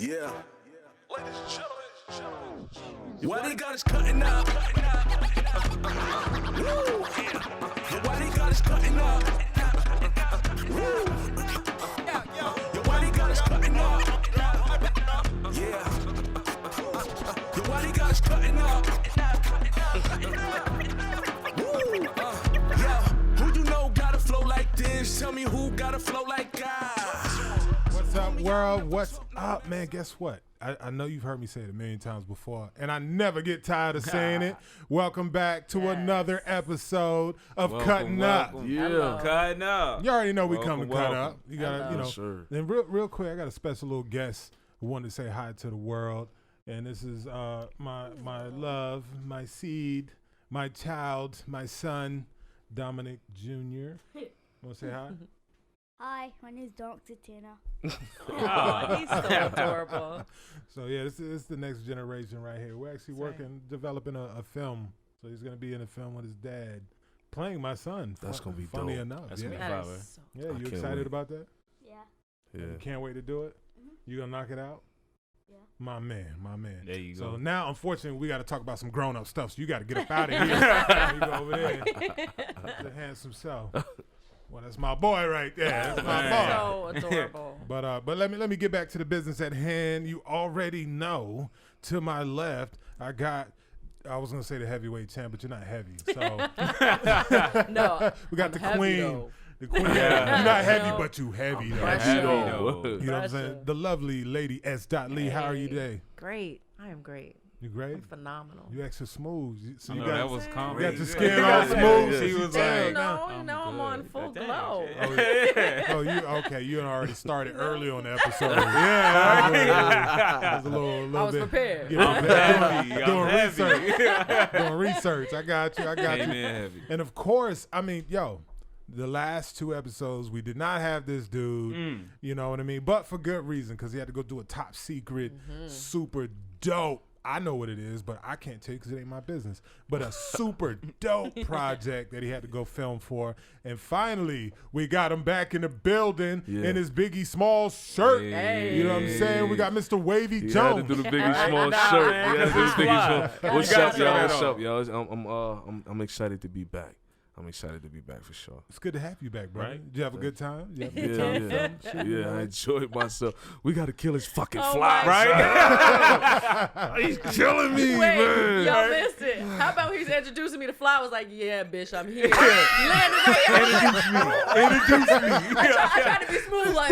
Yeah. Ladies and gentlemen. Why they got us cutting up? Woo! Why they got us cutting up? Woo! Why they got us cutting up? Yeah. Why they got us cutting up? Woo! Who you know got a flow like this? Tell me who got a flow like God. What's up, world? What's up, man? Guess what? I know you've heard me say it a million times before, and I never get tired of saying it. Welcome back to another episode of Cuttin' Up. Yeah, Cuttin' Up. You already know we come to cut up. You gotta, you know. Sure. Then real quick, I got a special little guest who wanted to say hi to the world, and this is my love, my seed, my child, my son, Dominic Jr. Want to say hi? Hi, my name is Dominic Santana. Oh, he's so adorable. So yeah, this is the next generation right here. We're actually developing a film. So he's gonna be in a film with his dad, playing my son. That's gonna be funny dope. enough. That's gonna be That fire. is so Yeah, you can't excited wait. about that? Yeah. Yeah. You can't wait to do it. You gonna knock it out? Yeah. My man. There you So go. now, unfortunately, we got to talk about some grown-up stuff. So you got to get up out of here. You go over there. The handsome self. Well, that's my boy right there. That's my boy. So adorable. But let me get back to the business at hand. You already know. To my left, I was gonna say the heavyweight champ, but you're not heavy. So No. we got I'm the heavy, queen. though. The queen. Yeah. You're not heavy, No. but you heavy though. Pressure. Heavy, You know though. what I'm saying? Pressure. The lovely lady SDOT Lee. How are you today? Great. I am great. You great? I'm phenomenal. You extra smooth. So I you know got that was calm. you got your Yeah. skin Yeah. all smooth. Yeah. so She you was tired like, now. you know I'm on full glow. Oh, you okay? You had already started early on the episode. Yeah, that's a little I was bit. prepared. You know, I'm heavy. doing I'm research. heavy. Doing research. I got you. Amen, heavy. And of course, I mean, the last two episodes we did not have this dude. You know what I mean? But for good reason, because he had to go do a top secret, super dope. I know what it is, but I can't tell you because it ain't my business. But a super dope project that he had to go film for. And finally, we got him back in the building in his Biggie Smalls shirt. Hey. You know what I'm saying? We got Mr. Wavyy He had to Jonez. do the Biggie Small Nah, shirt. man, He had to do the that's Biggie fly. Small. What's You up, gotta y'all? show What's that up, y'all? I'm excited to be back. I'm excited to be back for sure. It's good to have you back, bro. Right. Did you have a good time? You have a Yeah, good time? yeah. Film? Yeah, I enjoyed myself. We got to kill his fucking Oh fly, my right? He's killing me, Wait, man. y'all missed it. How about he's introducing me to Fly? I was like, yeah, bitch, I'm here. Landed right here. Introduce me. I tried to be smooth, like,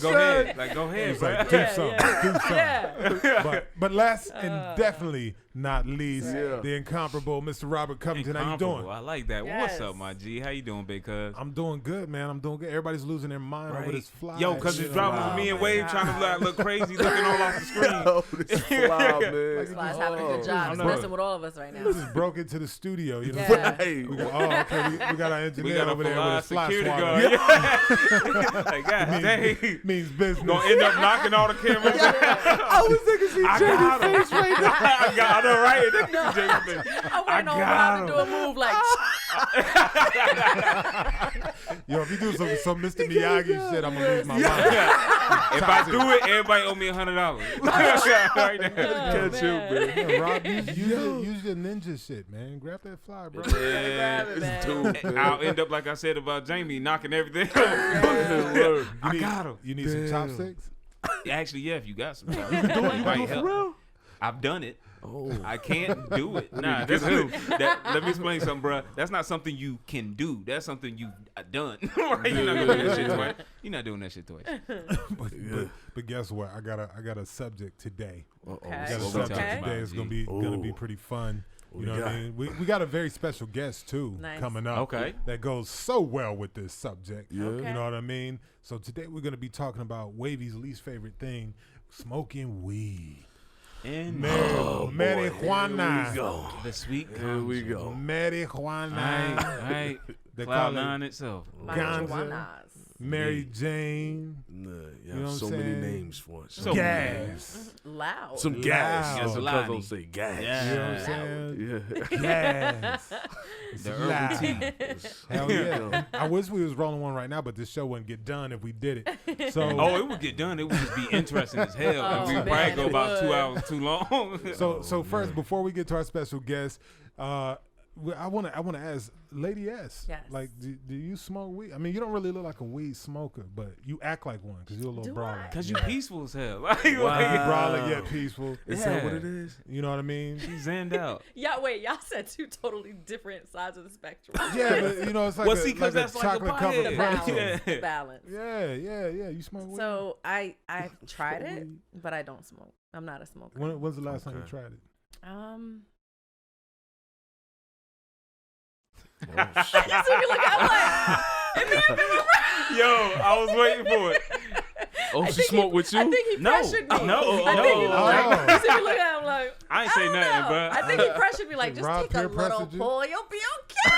Go ahead. Like, go ahead, He's bro. like, do Yeah, something. yeah. Do something. yeah. But last and definitely not least, Yeah. the incomparable Mr. Robert Covington. How you doing? Incomparable. I like that. Yes. What's up, my G? How you doing, big cuz? I'm doing good, man. I'm doing good. Everybody's losing their mind over this fly. Yo, because shit. it's dropping me and Wave trying to look crazy, looking all off the screen. This fly, man. Fly's having a good job. He's know. messing with all of us right now. We just broke into the studio. You know Yeah. what I'm saying? Hey, We go, okay, we got our engineer we got over there with his fly security swatter. guard. Like, God dang. Means business. Gonna end up knocking all the cameras out. I was thinking she I got him. I got him, right? I went on Rob to do a move like, Yo, if you do some Mr. Miyagi shit, I'm gonna lose my mind. If I do it, everybody owe me $100. Right there. Catch you, man. man. Yeah, Rob, use your ninja shit, man. Grab that fly, bro. Yeah, grab it, man. it's dope. I'll end up like I said about Jamie, knocking everything over. I got him. You need some chopsticks? Actually, yeah, if you got some time. It might help. I've done it. Oh. I can't do it. Nah, let me explain something, bro. That's not something you can do. That's something you've done. Right? You're not gonna do that shit twice. You're not doing that shit twice. But guess what? I got a subject today. Okay. I got a What we subject talking today. about, It's G? gonna be pretty fun. You know what I got? mean? We got a very special guest too Nice. coming up. Okay. That goes so well with this subject. Yeah. Okay. You know what I mean? So today we're gonna be talking about Wavy's least favorite thing, smoking weed. And Marijuana. the sweet Here we go. Marijuana. Right. They Cloud call it nine itself. Ganja. marijuanas. Mary Jane. Nah, you know what have I'm so many saying? names for it. So Gas. Loud. Some Loud. gas. Gas, Some Lonnie. cousins say gas. You know what I'm saying? Yeah. Gas. It's The loud. herbal tea. Hell yeah. I wish we was rolling one right now, but this show wouldn't get done if we did it. So Oh, it would get done. It would just be interesting as hell. Oh, and we would man, probably go it about 2 would. hours too long. So first, before we get to our special guest, I want to ask Lady S. Yes. Like, do you smoke weed? I mean, you don't really look like a weed smoker, but you act like one because you're a little Do brawler. I? Because you peaceful as hell. Like, Wow. Brawler yet peaceful. Is that what it is? You know what I mean? She's zenned out. Y'all said two totally different sides of the spectrum. Yeah, but you know it's like Well, a, see, 'cause like that's a like a chocolate covered pothead. pretzel. Yeah. Balance. Yeah. You smoke weed. So I've tried it, but I don't smoke. I'm not a smoker. When's the last time you Okay. tried it? Oh, shit. That's what you look at. I'm like, it may have been right. Yo, I was waiting for it. Oh, she smoked with you? I think he No. pressured me. No. I think he was like, Oh. you see me looking at him like, I ain't say don't nothing, know. bro. I think he pressured me like, just Rob take a peer little pressured you? pull, you'll be okay.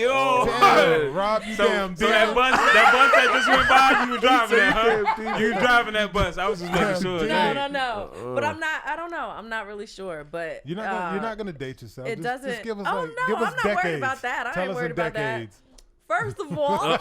Yo. Damn, Rob, you So, damn so that bus that just went by, you were driving that, huh? damn You were driving that bus. I was just making Damn, sure. damn. No. But I don't know. I'm not really sure. But You're not gonna date yourself. it Just doesn't. give us Oh, like, no, give us I'm not decades. worried about that. I Tell ain't us worried in about that. decades. First of all, He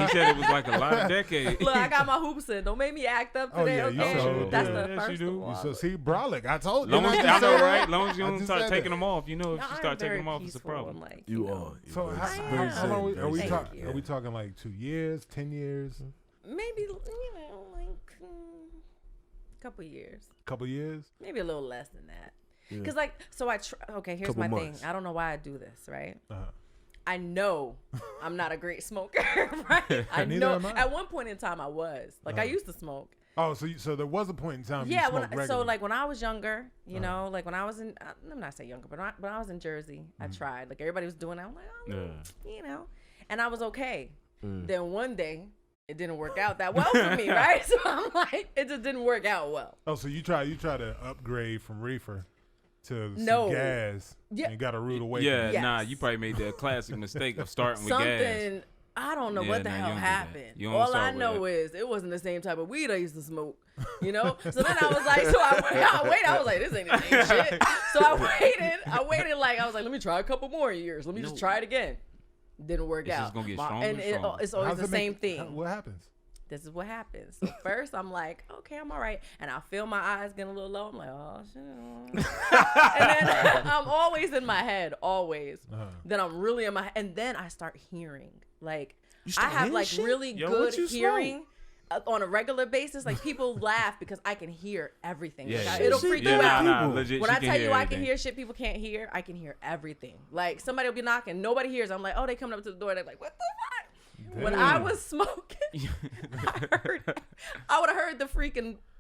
said it was like a lot of decades. look, I got my hoops in. Don't make me act up Oh, today. yeah, you okay, showed. that's Yeah. the Yes, you first do. of You all. so see, brolic. I told you. Long as, I I just know, said right? that. Long as you I don't just start said taking that. them off, you know, if No, you I'm start taking very them off, it's a peaceful problem. and, like, You know, are. So You're how, very am. how long zen, are we very talking? zen. Are we talking like 2 years, 10 years, maybe like couple years, couple years? maybe a little less than that. Yeah. Because like, so okay, here's Couple my months. thing. I don't know why I do this, right? Uh-huh. I know I'm not a great smoker, right? I Neither know. am I. At one point in time, I was like, I Uh-huh. used to smoke. Oh, so there was a point in time. Yeah, you smoked so regularly. like when I was younger, you Uh-huh. know, like when I was in, I'm not saying younger, but when I was in Jersey, I tried. Like everybody was doing it. I'm like, oh, you know, and I was okay. Then one day, it didn't work out that well for me, right? So I'm like, it just didn't work out well. Oh, so you try to upgrade from reefer to some No. gas. Yeah. And got a rude awakening. Yeah, Yes. nah, you probably made the classic mistake of starting with gas. Something. I don't know Yeah, what the nah, you hell don't do that. happened. You don't All start I with know that. is it wasn't the same type of weed I used to smoke, you know? So then I was like, I waited. I was like, this ain't the same shit. So I waited like, I was like, let me try a couple more years. Let me just try it again. Didn't work It's out. just gonna get My- stronger and and stronger. it's always How's the it same make- thing. What happens? This is what happens. So first I'm like, okay, I'm all right. And I feel my eyes getting a little low. I'm like, oh, shit. And then I'm always in my head, always. Then I'm really in my head. And then I start hearing. Like, I start have hearing like shit? really Yo, good what you hearing on a regular basis. Like people laugh because I can hear everything. Yeah, Like, yeah. it'll Shit, freak yeah, you nah, out. nah, legit, When she I can tell hear you I can everything. hear shit people can't hear, I can hear everything. Like somebody will be knocking, nobody hears. I'm like, oh, they coming up to the door. They're like, what the fuck? When I was smoking, I would have heard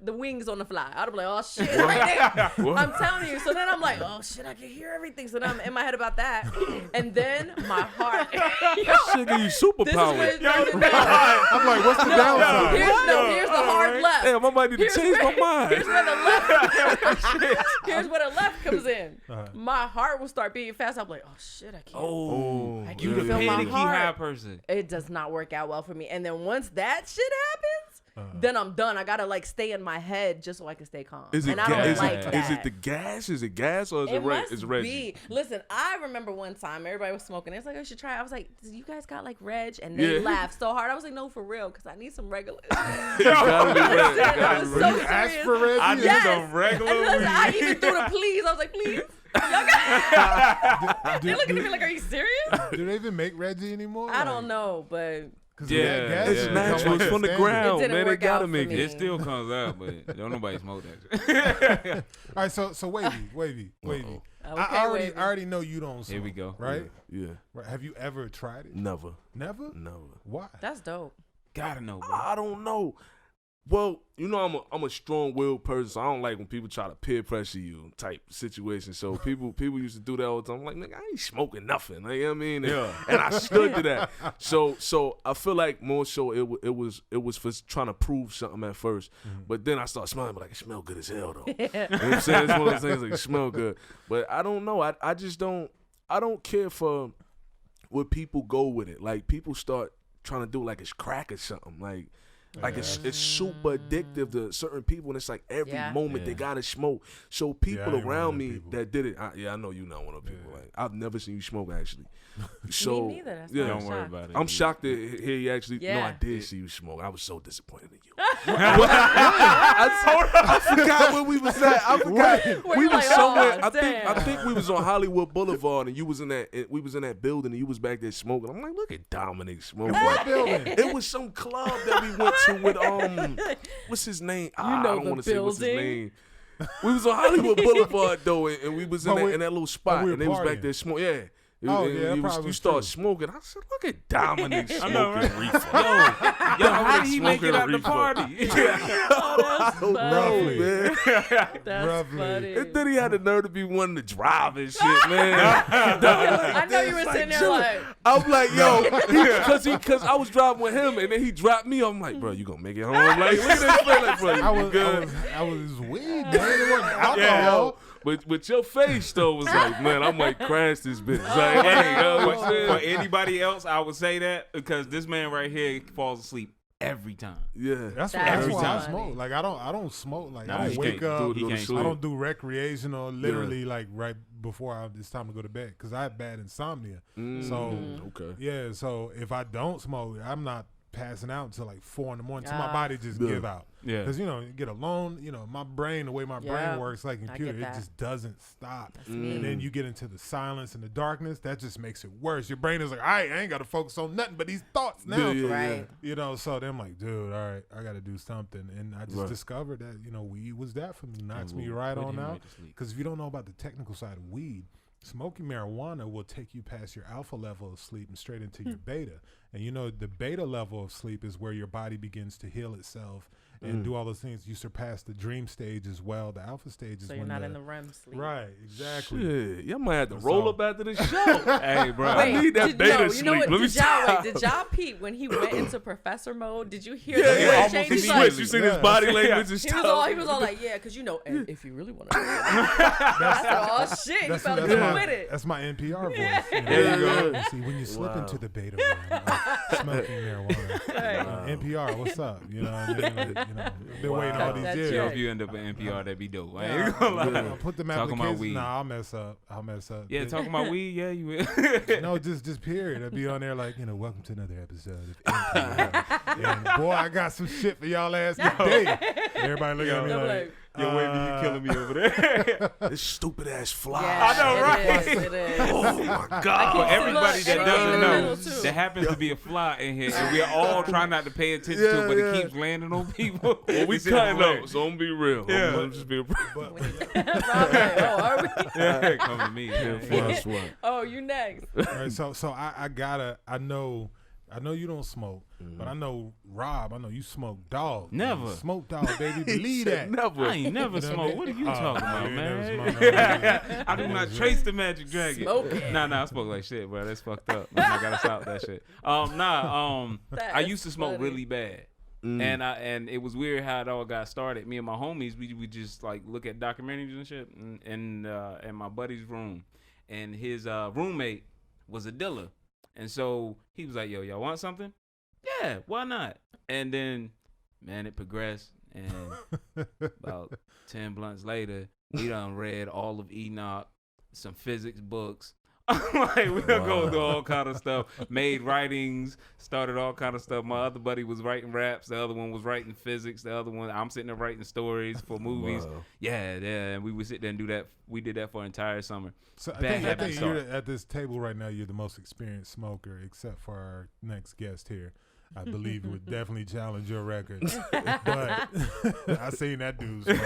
the wings on the fly. I'd be like, oh shit, right there. What? I'm telling you. So then I'm like, oh shit, I can hear everything. So then I'm in my head about that, and then my heart. Shit give you This is superpower. when I'm like, what's the downside? here's the hard left. Damn, I might need to Here's change my where- Here's mind. where the left. Here's where the left comes in. Uh-huh. My heart will start beating fast. I'm like, oh shit, I can't. Oh, I You can the feel my panicky heart. high person. It does not work out well for me. And then once that shit happens, then I'm done. I gotta like stay in my head just so I can stay calm. Is it and I don't gas? like that. Is it the gas? Is it gas or is It must it's Reggie? be. Listen, I remember one time everybody was smoking. It's like, I should try it. I was like, you guys got like Reg? And they Yeah. laughed so hard. I was like, no, for real, because I need some regular. It's gotta be Reggie. It I gotta was be so Reggie. serious. Ask for Reggie. I need Yes. some regular And listen, I weed. even threw the please. I was like, please. Y'all got They're looking at me like, are you serious? Do they even make Reggie anymore? I don't know, but 'Cause Yeah, that gas It's has yeah. become natural. like It's a from the standard. ground, It didn't man. They work gotta out make for it. me. It still comes out, but don't nobody smoke that shit. All right, so Wavyy. Okay, I Wavyy. already know you don't smoke. Here we go. Right? Yeah. Right. Have you ever tried it? Never. Never? Never. Why? that's dope. Gotta know, bro. I don't know. Well, you know, I'm a strong-willed person, so I don't like when people try to peer pressure you type situation. So people used to do that all the time. I'm like, nigga, I ain't smoking nothing. Like, you know what I mean? And I stood to that. So I feel like more so it was for trying to prove something at first. But then I started smelling, but like, it smell good as hell though. You know what I'm saying? It's one of those things like, it smell good. But I don't know. I just don't care for where people go with it. Like people start trying to do it like it's crack or something. Like it's super addictive to certain people, and it's like every moment they gotta smoke. So people around me that did it, I know you're not one of the people. Like I've never seen you smoke actually. So Me neither. That's Don't worry about it. I'm shocked to hear you actually. No, I did see you smoke. I was so disappointed in you. I forgot where we was at. I forgot we was somewhere. I think we was on Hollywood Boulevard, and you was in that. We was in that building, and you was back there smoking. I'm like, look at Dominic smoking. What building? It was some club that we went to with what's his name? I don't want to say what's his name. We was on Hollywood Boulevard though, and we was in that little spot, and they was back there smoking. Yeah. You start smoking. I said, look at Dominic smoking reefer. Yo, how did he make it out the party? That's funny. Man. That's funny. And then he had the nerve to be one to drive and shit, man. I know you were sitting there like. I'm like, yo, because I was driving with him, and then he dropped me. I'm like, bro, you gonna make it home? Like, look at this man, like, bro, you good? I was weed, man. It wasn't alcohol. But your face though was like, man, I might crash this bitch. Like, hey, you know what I'm saying? For anybody else, I would say that because this man right here falls asleep every time. Yeah, that's why I smoke. Like I don't smoke. Like I don't wake up. I don't do recreational. Literally, like right before it's time to go to bed because I have bad insomnia. So so if I don't smoke, I'm not passing out until like 4 a.m. So my body just give out. Yeah, because you get alone. My brain, the way my brain works, like a computer, it just doesn't stop. And then you get into the silence and the darkness. That just makes it worse. Your brain is like, all right, I ain't got to focus on nothing but these thoughts now. Right. So then I'm like, dude, all right, I got to do something. And I just discovered that weed was that for me. Knocks me right on out. Because if you don't know about the technical side of weed, smoking marijuana will take you past your alpha level of sleep and straight into your beta. And the beta level of sleep is where your body begins to heal itself and do all those things. You surpass the dream stage as well. The alpha stage is so you're not in the REM sleep. Right, exactly. Shit, y'all might have to roll up after this show. Hey, bro. I need that beta sleep. Let me did y'all peep when he went into professor mode? Did you hear the almost change? he switched. You seen his body language and stuff. He was all like, yeah, because and if you really want to I said, oh, shit, you better go with it. That's my NPR voice. There you go. See, when you slip into the beta realm, smoking marijuana. NPR, what's up? You know what I mean? Been waiting all these years. If you end up in NPR, that'd be dope. I ain't gonna lie. I'll put them talking about weed. Nah, I'll mess up. Yeah, talking about weed. Yeah, you will. No, just period. I'd be on there like, welcome to another episode of NPR. And boy, I got some shit for y'all last today. Everybody looking at me like, yo, Wavyy, you killing me over there. This stupid ass fly. Yeah, I know, right? It is. Oh my God. For everybody that doesn't know, too. there happens to be a fly in here, and we're all trying not to pay attention to it, but it keeps landing on people. Well, we cutting up, so I'm be real. Yeah. I'm just being real. Are we? Yeah, come to me. Oh, you next. All right, so I know you don't smoke, but I know Rob. I know you smoke dog. Never. Smoke dog, baby. Believe that. Never. I ain't never smoked. What are you talking about, you man? never smoked, I do not trace the magic dragon. Smoking. Nah, I smoke like shit, bro. That's fucked up. I gotta stop that shit. I used to smoke really bad. And it was weird how it all got started. Me and my homies, we would just like look at documentaries and shit in my buddy's room, and his roommate was a dealer, and so he was like, "Yo, y'all want something? Yeah, why not?" And then, man, it progressed, and about 10 blunts later, we done read all of Enoch, some physics books. Like we gonna go through all kind of stuff. Made writings, started all kind of stuff. My other buddy was writing raps. The other one was writing physics. The other one, I'm sitting there writing stories for movies. Wow. Yeah. And we would sit there and do that. We did that for an entire summer. So I think you're at this table right now. You're the most experienced smoker, except for our next guest here. I believe would definitely challenge your records. But I seen that dude smoke.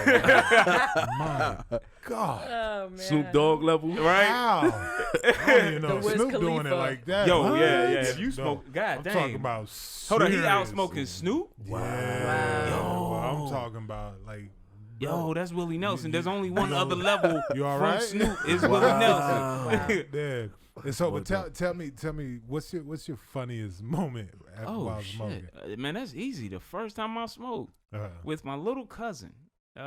My God. Oh, man. Snoop Dogg level, Right? Wow. I don't even know The Wiz Snoop doing it Khalifa. like that. Yo, What? yeah. You smoke. God I'm dang. talking about Hold on, he serious. out smoking Snoop? Yeah. Wow. Well, I'm talking about like. Yo, that's Willie Nelson. There's only one other level You all from right? Snoop is Willie Nelson. Yeah. And so, but tell me, what's your funniest moment while smoking? Man, that's easy. The first time I smoked with my little cousin. Man.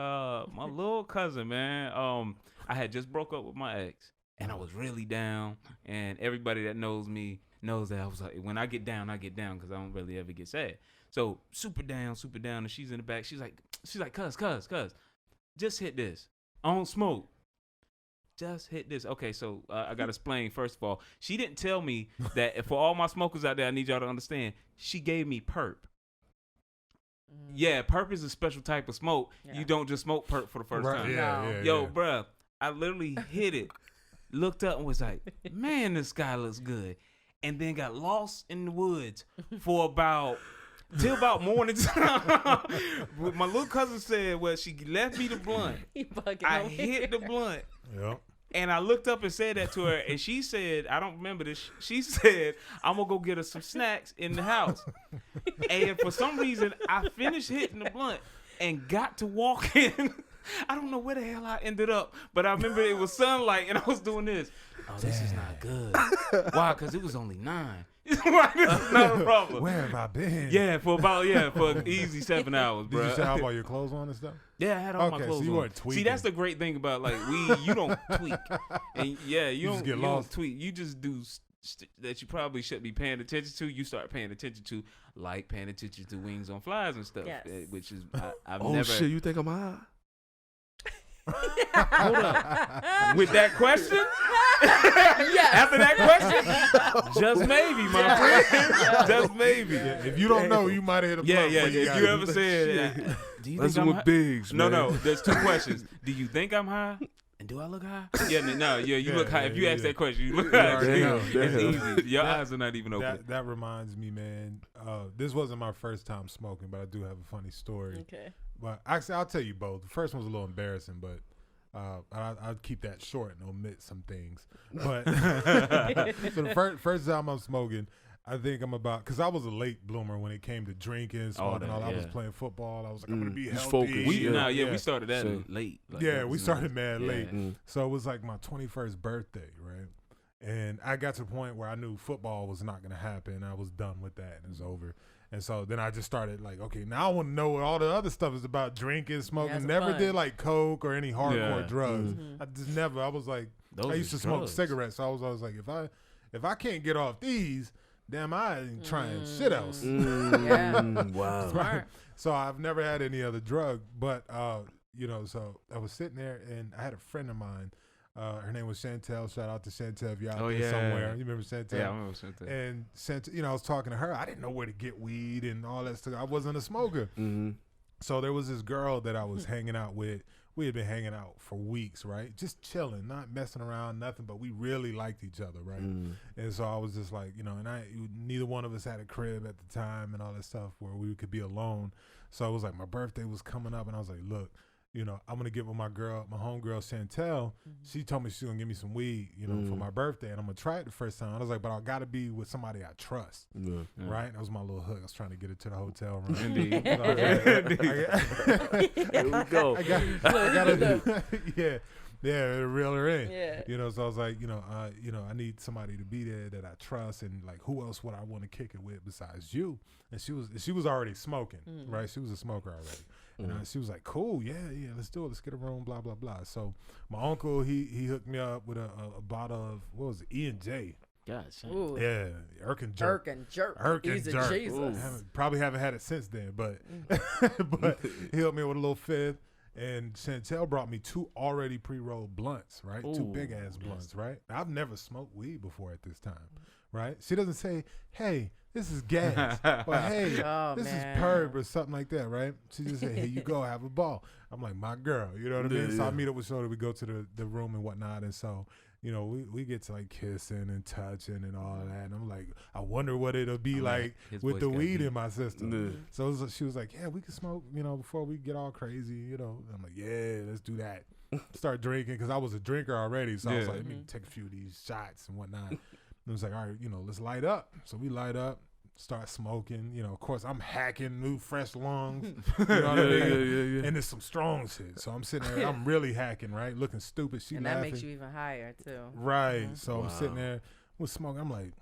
I had just broke up with my ex, and I was really down. And everybody that knows me knows that I was like, when I get down, because I don't really ever get sad. So super down, and she's in the back. She's like, cuz, just hit this. I don't smoke. Just hit this. Okay, so I gotta explain. First of all, she didn't tell me that. For all my smokers out there, I need y'all to understand. She gave me perp. Yeah, perp is a special type of smoke. You don't just smoke perp for the first time. Yo, bruh, I literally hit it, looked up and was like, man, this guy looks good. And then got lost in the woods for till about morning time. My little cousin said, well, she left me the blunt. I hit the blunt. Yep. And I looked up and said that to her, and she said, I don't remember this. She said, I'm going to go get her some snacks in the house. And for some reason, I finished hitting the blunt and got to walking. I don't know where the hell I ended up, but I remember it was sunlight, and I was doing this. Oh, this is not good. Why? Because it was only 9. Why? This is not a problem. Where have I been? Yeah, for an easy 7 hours, bro. Did you have all your clothes on and stuff? Yeah, I had all my clothes so you on. weren't tweaking. See, that's the great thing about like weed. You don't tweak, and you just get don't lost. tweak. You just do that you probably shouldn't be paying attention to. You start paying attention to, like paying attention to wings on flies and stuff. Yes. Which is I've Oh never. shit! You think I'm high? Hold up. With that question? After that question? Just maybe, my friend. Just maybe. Yeah, if you don't know, you might have hit a blunt. Yeah. before If got you it. ever said, do you That's think I'm with high? Biggs, man. No. There's 2 questions. Do you think I'm high? And do I look high? You look high. If you ask that question, you look high. Damn. It's easy. Your eyes are not even open. That reminds me, man. This wasn't my first time smoking, but I do have a funny story. Okay. But actually, I'll tell you both. The first one was a little embarrassing, but I'll keep that short and omit some things. But so the first time I'm smoking, I think I'm about, because I was a late bloomer when it came to drinking, smoking. I was playing football. I was like, I'm gonna be healthy. focused. We started that So- late. Like, Yeah, that we was started nice. mad late. So it was like my 21st birthday, right? And I got to the point where I knew football was not going to happen. I was done with that, and it was over. And so then I just started like, okay, now I want to know what all the other stuff is about: drinking, smoking. That's Never fun. did like coke or any hardcore Yeah. drugs. I just never. I was like, Those I used to is smoke drugs. cigarettes, so I was like, if I can't get off these, damn, I ain't trying shit else. Wow. Smart. So I've never had any other drug, but so I was sitting there and I had a friend of mine. Her name was Chantel. Shout out to Chantel if you're out there somewhere. You remember Chantel? Yeah, I remember Chantel. And Chantel, I was talking to her. I didn't know where to get weed and all that stuff. I wasn't a smoker. So there was this girl that I was hanging out with. We had been hanging out for weeks, right? Just chilling, not messing around, nothing. But we really liked each other, right? And so I was just like, and neither one of us had a crib at the time and all that stuff where we could be alone. So it was like my birthday was coming up, and I was like, look, I'm gonna get with my homegirl Chantel. She told me she's gonna give me some weed, for my birthday, and I'm gonna try it the first time. I was like, but I gotta be with somebody I trust, right? That was my little hook. I was trying to get it to the hotel room. Indeed. Here we go. I gotta, reel her in. Yeah. So I was like, I need somebody to be there that I trust, and like, who else would I want to kick it with besides you? And she was already smoking, right? She was a smoker already. And she was like, cool, yeah, let's do it. Let's get a room, blah, blah, blah. So my uncle, he hooked me up with a bottle of, what was it, E&J. Gosh. Ooh. Yeah, Irk and Jerk. He's a Jerk. Jesus. Probably haven't had it since then, but but he helped me with a little fifth. And Chantel brought me 2 already pre-rolled blunts, right? 2 big-ass blunts, right? I've never smoked weed before at this time, right? She doesn't say, hey, this is gas, or hey, this is perp, or something like that, right? She just say, hey, you go, have a ball. I'm like, my girl, you know what I mean? So I meet up with Shorty, we go to the room and whatnot, and so, we get to like kissing and touching and all of that, and I'm like, I wonder what it'll be like with the weed in my system. So she was like, yeah, we can smoke, before we get all crazy, I'm like, yeah, let's do that. Start drinking, because I was a drinker already, so I was like, let me take a few of these shots and whatnot. And it was like, all right, let's light up. So we light up, start smoking. Of course, I'm hacking new fresh lungs. You know what I mean? And there's some strong shit. So I'm sitting there, I'm really hacking, right? Looking stupid. She And laughing. that makes you even higher, too. Right. So I'm sitting there with smoking. I'm like,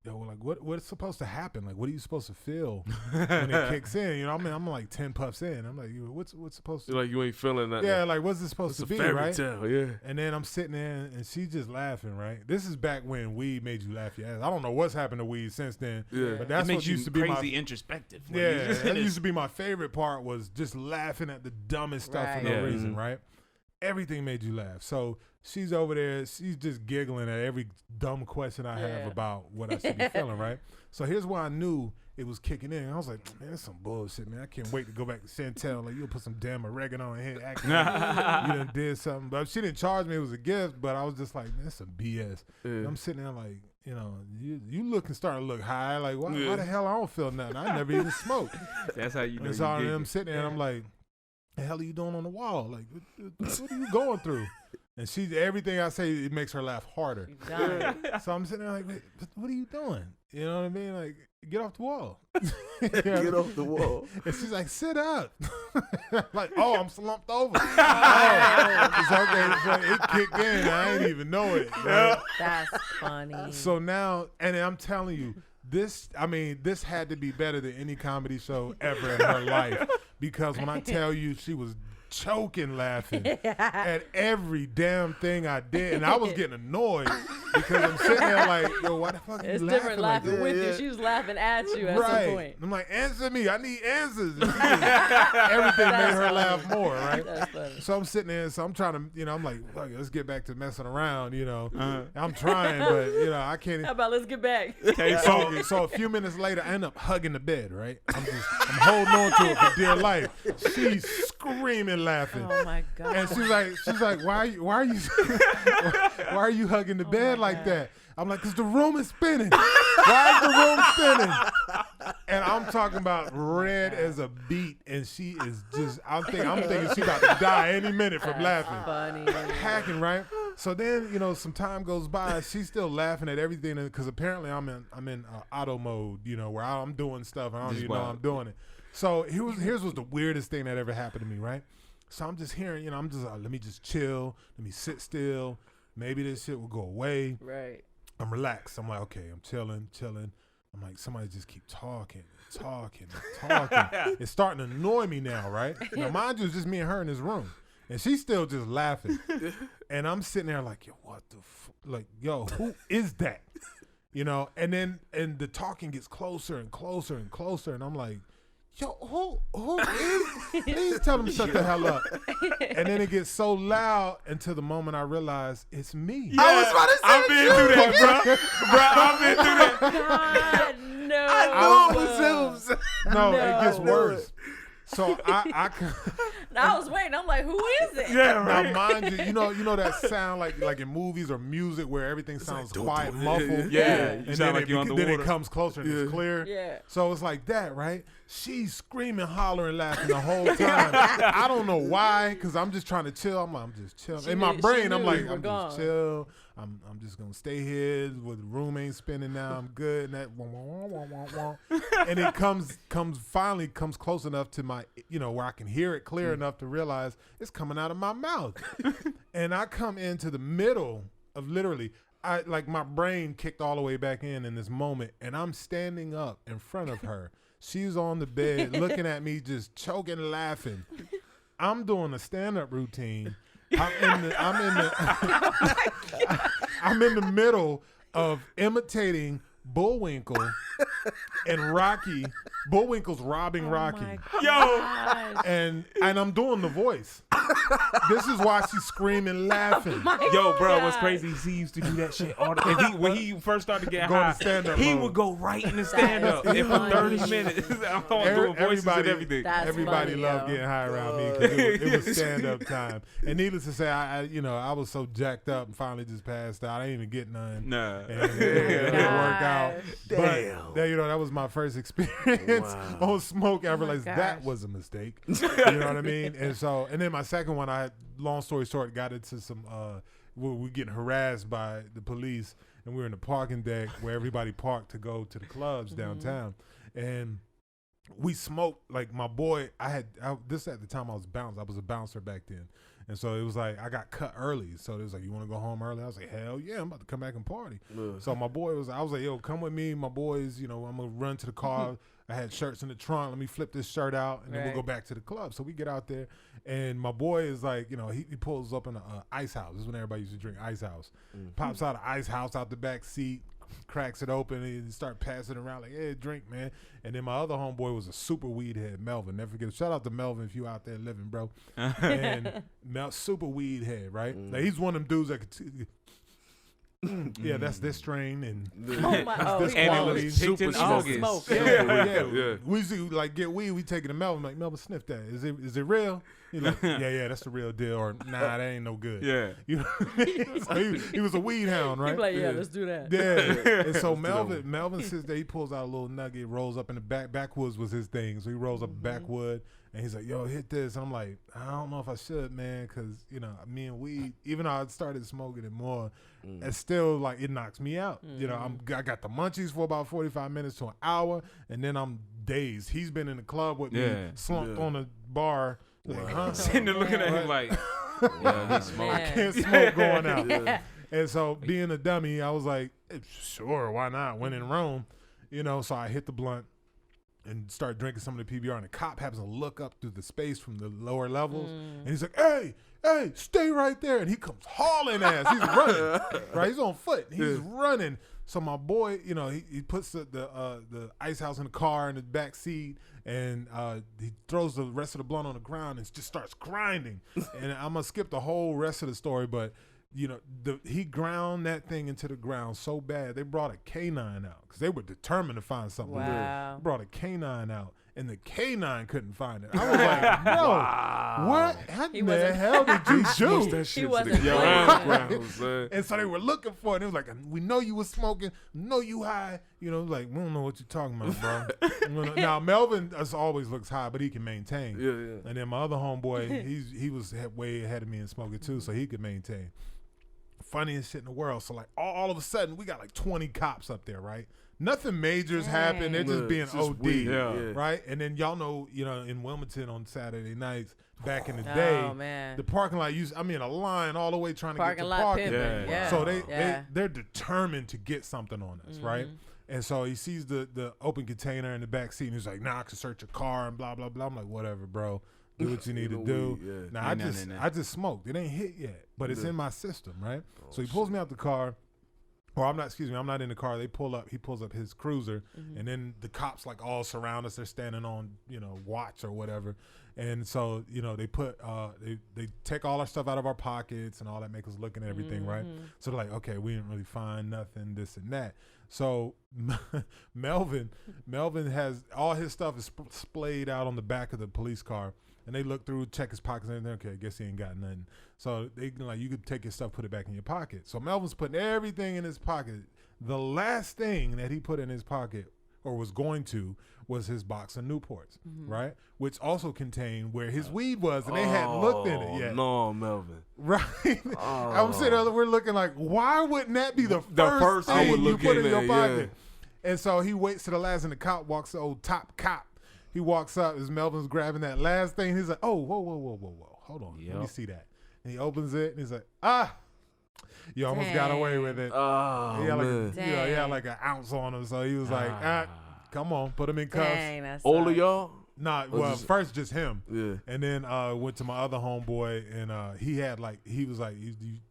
yo, like what's supposed to happen? Like, what are you supposed to feel when it kicks in? You know, I mean, I'm like 10 puffs in. I'm like, what's supposed to? Like you ain't feeling nothing. Yeah, like what's this supposed to be, fairy right? tale, yeah. And then I'm sitting there and she's just laughing, right? This is back when weed made you laugh your ass. I don't know what's happened to weed since then. Yeah. But that's it what makes you used to be crazy introspective. When yeah, you're just in that this- used to be my favorite part was just laughing at the dumbest stuff for Right. no Yeah. reason, right? Everything made you laugh. So she's over there, she's just giggling at every dumb question I have about what I should be feeling, right? So here's why I knew it was kicking in. I was like, man, that's some bullshit, man. I can't wait to go back to Chantel. Like, you'll put some damn oregano in here, acting like you done did something. But she didn't charge me. It was a gift. But I was just like, man, that's some BS. And I'm sitting there like, you know, you looking starting to look high. Like, why the hell I don't feel nothing? I never even smoked. That's how you know. And so I'm sitting there and I'm like, the hell are you doing on the wall? Like, what are you going through? And everything I say, it makes her laugh harder. So I'm sitting there like, wait, what are you doing? You know what I mean? Like, get off the wall. Get off the wall. And she's like, sit up. Like, oh, I'm slumped over. It's okay. So it kicked in. I didn't even know it. Right? That's funny. So now, and I'm telling you, this had to be better than any comedy show ever in her life. Because when I tell you, she was choking laughing at every damn thing I did. And I was getting annoyed because I'm sitting there like, yo, why the fuck are you It's laughing different like laughing that? with you. She was laughing at you at Right. some point. I'm like, answer me. I need answers. And everything made her laugh more, right? That's funny. So I'm sitting there, so I'm trying to, you know, I'm like, fuck it, let's get back to messing around, you know. I'm trying, but, you know, I can't. How about let's get back? So a few minutes later, I end up hugging the bed, right? I'm holding on to it for dear life. She's screaming, laughing. Oh my God. And she's like, why are you hugging the bed like that? I'm like, cause the room is spinning. Why is the room spinning? And I'm talking about red as a beet, and she is just. I'm thinking she about to die any minute from laughing. Funny. Hacking, right? So then, you know, some time goes by. She's still laughing at everything because apparently I'm in auto mode, you know, where I'm doing stuff. I don't even know I'm doing it. So here's what's the weirdest thing that ever happened to me, right? So I'm just hearing, you know, I'm just let me just chill, let me sit still. Maybe this shit will go away. Right. I'm relaxed. I'm like, okay, I'm chilling. I'm like, somebody just keep talking. It's starting to annoy me now, right? Now, mind you, it's just me and her in this room. And she's still just laughing. And I'm sitting there like, yo, what the like, yo, who is that? You know, and the talking gets closer and closer and closer. And I'm like, yo, who is? Please tell them to shut the hell up. And then it gets so loud until the moment I realize it's me. Yeah, I was about to say I've been through that, bro. I've been through that. God, no. I know it was him. No, it gets worse. So I was waiting. I'm like, who is it? Yeah, right. now mind you, you know that sound like in movies or music where everything sounds quiet, muffled. Yeah, you and sound then like you're underwater. Then it comes closer and it's clear. Yeah. So it's like that, right? She's screaming, hollering, laughing the whole time. I don't know why, because I'm just trying to chill. I'm just chilling. In my brain, I'm like, I'm just chill. I'm just gonna stay here. The room ain't spinning now. I'm good. And that and it finally comes close enough to my, where I can hear it clear enough to realize it's coming out of my mouth. And I come into the middle of literally, my brain kicked all the way back in this moment, and I'm standing up in front of her. She's on the bed looking at me, just choking, laughing. I'm doing a stand-up routine. I'm in the middle of imitating Bullwinkle and Rocky. Bullwinkle's robbing Rocky. And I'm doing the voice. This is why she's screaming, laughing. Yo, bro, what's crazy is he used to do that shit all the time. When he first started getting high, he would go right in the stand-up. And for 30 minutes, I'm doing voices and everything. Everybody loved getting high around me because it was stand-up time. And needless to say, I was so jacked up and finally just passed out. I didn't even get none. Nah. And it didn't work out. Damn. But that was my first experience on smoke. I realized that was a mistake. You know what I mean? And then my second one, long story short, got into some, we were getting harassed by the police, and we were in the parking deck where everybody parked to go to the clubs downtown. And we smoked, like my boy, this at the time I was a bouncer back then. And so it was like, I got cut early. So it was like, you want to go home early? I was like, hell yeah, I'm about to come back and party. So my boy I was like, yo, come with me. My boys, you know, I'm going to run to the car. I had shirts in the trunk. Let me flip this shirt out, and then we'll go back to the club. So we get out there, and my boy is like, you know, he pulls up in an ice house. This is when everybody used to drink ice house. Pops out of ice house out the back seat, cracks it open, and he start passing it around like, hey, drink, man. And then my other homeboy was a super weed head, Melvin. Never forget. Shout out to Melvin if you out there living, bro. And super weed head, right? Like, he's one of them dudes that could yeah, that's this strain and this quality. Super smoke. Yeah. We used to like get weed. We take it to Melvin. Like, Melvin, sniff that. Is it real? He's like, yeah, that's the real deal. Or nah, that ain't no good. Yeah. You know what I mean? So he was a weed hound, right? He's like, yeah, let's do that. Yeah. And so Melvin sits there. He pulls out a little nugget, rolls up in the backwoods was his thing. So he rolls up backwood. And he's like, yo, hit this. And I'm like, I don't know if I should, man, because, you know, me and weed, even though I started smoking it more, it's still like, it knocks me out. You know, I got the munchies for about 45 minutes to an hour, and then I'm dazed. He's been in the club with me, slumped on the bar. Like, huh? Sitting there looking at him like, yeah, he's smoking. I can't smoke going out. And so being a dummy, I was like, sure, why not? When in Rome, you know, so I hit the blunt and start drinking some of the PBR, and the cop happens to look up through the space from the lower levels, and he's like, hey, stay right there. And he comes hauling ass. He's running, right? He's on foot. He's running. So my boy, you know, he puts the ice house in the car in the back seat, and he throws the rest of the blunt on the ground and just starts grinding. And I'm going to skip the whole rest of the story, but you know, he ground that thing into the ground so bad, they brought a canine out because they were determined to find something. Wow. They brought a canine out, and the canine couldn't find it. I was like, no, what? How the hell did you do? That shit He wasn't to the ground. And so they were looking for it. It was like, we know you was smoking, know you high. You know, like, we don't know what you're talking about, bro. Now, Melvin always looks high, but he can maintain. Yeah. And then my other homeboy, he was way ahead of me in smoking too, so he could maintain. Funniest shit in the world. So like all of a sudden we got like 20 cops up there, right? Nothing major's happened. They're just being OD, right? And then y'all know, you know, in Wilmington on Saturday nights back in the day, the parking lot a line all the way trying to get to parking. So they're determined to get something on us, right? And so he sees the open container in the back seat, and he's like, nah, I can search your car and blah blah blah. I'm like, whatever, bro. Do what you need to do. Now I just smoked. It ain't hit yet, but it's in my system, right? So he pulls me out the car. Or I'm not in the car. They pull up. He pulls up his cruiser, and then the cops like all surround us. They're standing on, you know, watch or whatever. And so, you know, they put they take all our stuff out of our pockets and all that, make us looking at everything, right? So they're like, okay, we didn't really find nothing, this and that. So Melvin has all his stuff is splayed out on the back of the police car. And they look through, check his pockets, and everything. Okay, I guess he ain't got nothing. So they like, you could take your stuff, put it back in your pocket. So Melvin's putting everything in his pocket. The last thing that he put in his pocket, or was going to, was his box of Newports, right? Which also contained where his weed was, and they hadn't looked in it yet. No, Melvin. Right? I'm sitting there, we're looking like, why wouldn't that be the first thing I would you look put in your there, pocket? And so he waits to the last, and the cop walks, the old top cop. He walks up as Melvin's grabbing that last thing. He's like, oh, whoa. Hold on. Let me see that. And he opens it, and he's like, you almost got away with it. Oh, he had like an ounce on him. So he was like, come on, put him in cuffs. Dang, all of y'all? Nah, well, first just him. Yeah. And then went to my other homeboy, and he was like,